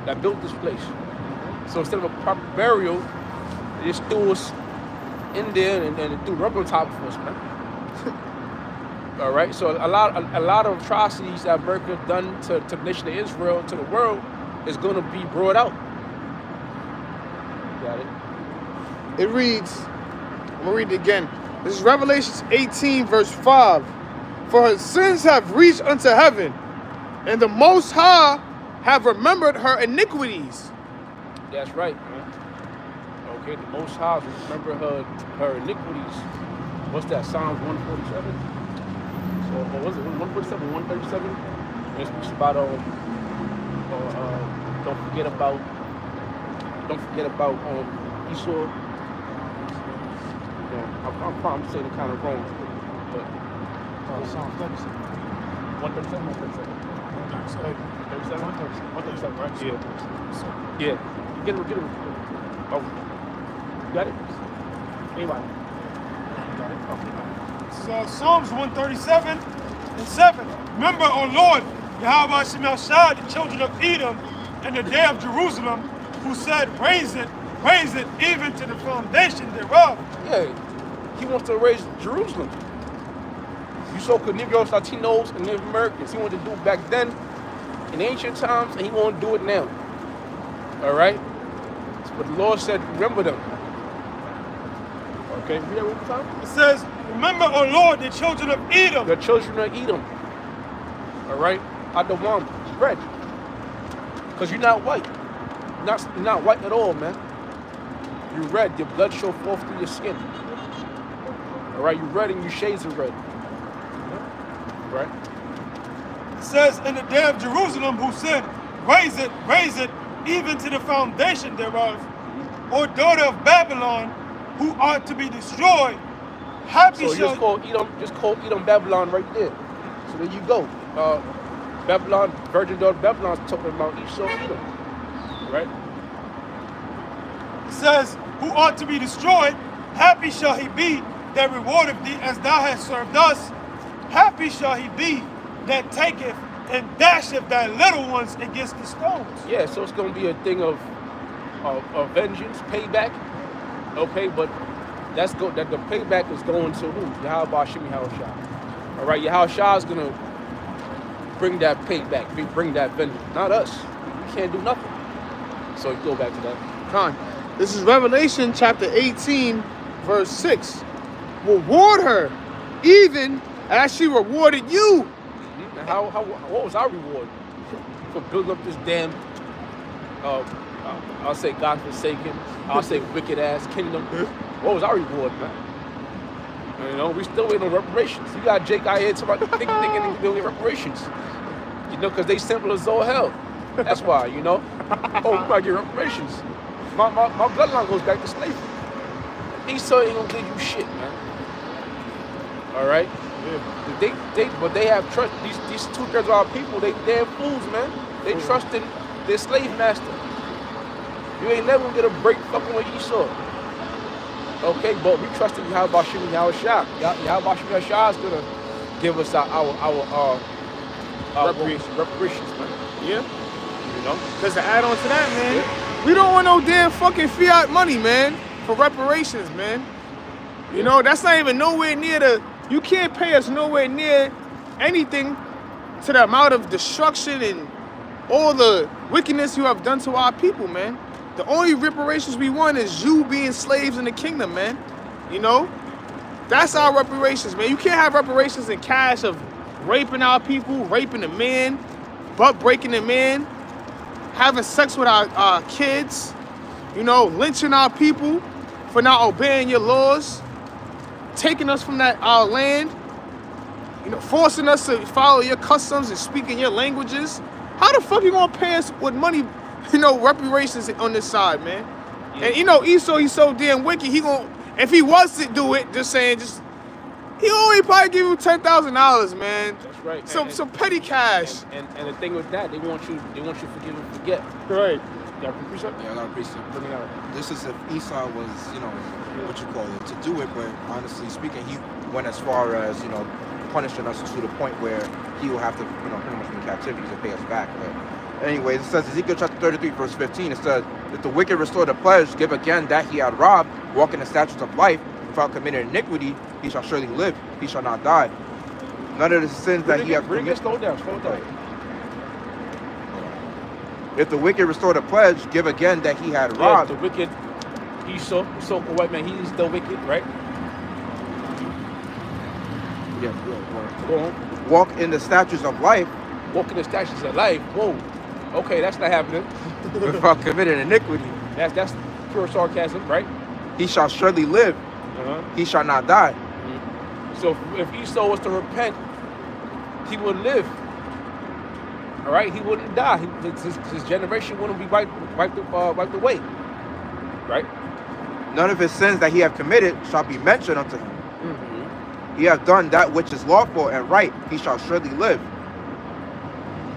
that built this place. So instead of a proper burial, they just threw us in there and threw rubber on top of us, man. All right. So a lot of atrocities that America done to the nation of Israel, to the world, is going to be brought out. Got it. It reads, I'm going to read it again. This is Revelation 18, verse 5. "For her sins have reached unto heaven, and the Most High have remembered her iniquities." That's right, man. Okay, the Most High remember her iniquities. What's that? Psalms 147. So what was it? 147, 137. It speaks about don't forget about Esau. I'm probably saying it kind of wrong, but Psalm 37. 137, 137. 37, 137, right? Yeah. Get it. Oh, you got it? Anybody? So Psalms 137 and 7. Remember, O Lord, Yahweh Shemel the children of Edom, and the day of Jerusalem, who said, raise it, even to the foundation thereof. Yeah, he wants to raise Jerusalem. You so-called Negroes, Latinos, and Native Americans. He wanted to do it back then, in ancient times, and he won't do it now. All right? But the Lord said, remember them. Okay, read that one more time. It says, remember, O Lord, the children of Edom. The children of Edom. All right? Adawam, spread. Because you're not white. You're not white at all, man. You're red. Your blood show forth through your skin. All right? You're red and your shades are red. Right? It says, in the day of Jerusalem, who said, raise it, even to the foundation thereof. O daughter of Babylon, who are to be destroyed. Happy so shall... just call Edom Babylon right there. So there you go. Babylon, virgin daughter of Babylon is talking about Esau, Edom. Right? It says, who ought to be destroyed, happy shall he be that rewardeth thee as thou hast served us. Happy shall he be that taketh and dasheth thy little ones against the stones. Yeah, so it's going to be a thing of vengeance, payback. Okay, but that the payback is going to who? Yahweh Shem Yahushua. All right, Yahushua is going to bring that payback, bring that vengeance. Not us. We can't do nothing. So you go back to that. Con. This is Revelation chapter 18, verse 6. Reward her, even as she rewarded you. And what was our reward for building up this damn, I'll say God-forsaken, I'll say wicked-ass kingdom? What was our reward, man? You know, we still waiting on reparations. You got Jake out here talking about thinking they'll get reparations. You know, because they simple as all hell. That's why, you know. Oh, we might get reparations. My bloodline goes back to slavery. Esau ain't gonna give you shit, man. All right? Yeah. But they have trust. These 2/3 of our people, they damn fools, man. They trust in their slave master. You ain't never gonna get a break fucking with Esau. Okay, but we trust in Yahweh Shem and Yahweh Shah. Yahweh Shem and Shah is gonna give us our reparations, man. Yeah. You know? Because to add on to that, man, we don't want no damn fucking fiat money, man, for reparations, man. You know, that's not even nowhere near you can't pay us nowhere near anything to the amount of destruction and all the wickedness you have done to our people, man. The only reparations we want is you being slaves in the kingdom, man. You know? That's our reparations, man. You can't have reparations in cash of raping our people, raping the men, butt breaking the men, having sex with our kids, you know, lynching our people for not obeying your laws, taking us from our land, you know, forcing us to follow your customs and speaking your languages. How the fuck you gonna pay us with money, you know, reparations on this side, man? Yeah. And you know, Esau, he's so damn wicked, if he was to do it, he only probably give you $10,000, man. That's right. Some petty cash. And the thing with that, they want you to forgive and forget. Right. You got a precept? Yeah, I got a precept. Bring it out. This is if Esau was, you know, what you call it, to do it, but honestly speaking, he went as far as, you know, punishing us to the point where he will have to, you know, pretty much be in captivity to pay us back. But anyways, it says, Ezekiel chapter 33, verse 15, it says, if the wicked restore the pledge, give again that he had robbed, walk in the statutes of life, without committing iniquity, he shall surely live, he shall not die. None of the sins that he hath committed. Slow down. If the wicked restore the pledge, give again that he had robbed. The wicked, Esau, so-called white man, he's the wicked, right? Yeah. Go on. Walk in the statutes of life. Walk in the statutes of life. Whoa. Okay, that's not happening. Without committing iniquity. That's pure sarcasm, right? He shall surely live. He shall not die. So if Esau was to repent, he would live. All right, he wouldn't die. His generation wouldn't be wiped away. Right? None of his sins that he have committed shall be mentioned unto him. He hath done that which is lawful and right. He shall surely live.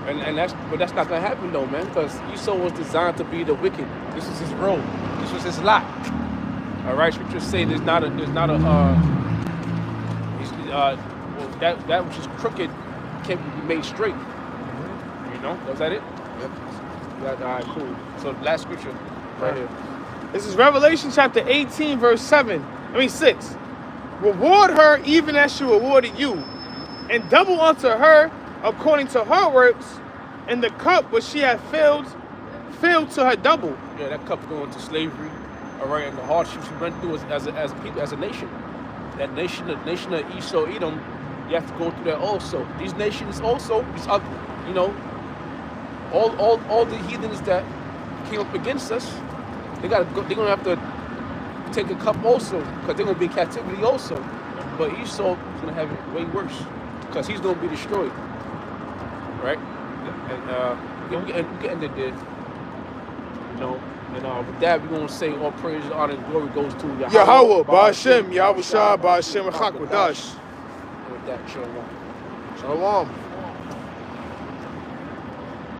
And that's not gonna happen though, man, because Esau was designed to be the wicked. This is his role. This was his lot. All right, scriptures say that which is crooked can't be made straight. You know, was that it? Yep. All right, cool. So last scripture right here. This is Revelation chapter 18, verse 6. Reward her even as she rewarded you, and double unto her according to her works, and the cup which she hath filled to her double. Yeah, that cup going to slavery, all right, and the hardships we went through as a people, as a nation. That nation, the nation of Esau, Edom, you have to go through that also. These nations also, you know, all the heathens that came up against us, they're gonna have to take a cup also, because they're gonna be in captivity also. But Esau is gonna have it way worse, because he's gonna be destroyed. Right? And we can end it there. You know, and with that, we're gonna say all praise, honor, and glory goes to Yahweh, Ba'ashem, Yahweh Shah, Ba'ashem, and Chakwadash. With that, shalom. Shalom.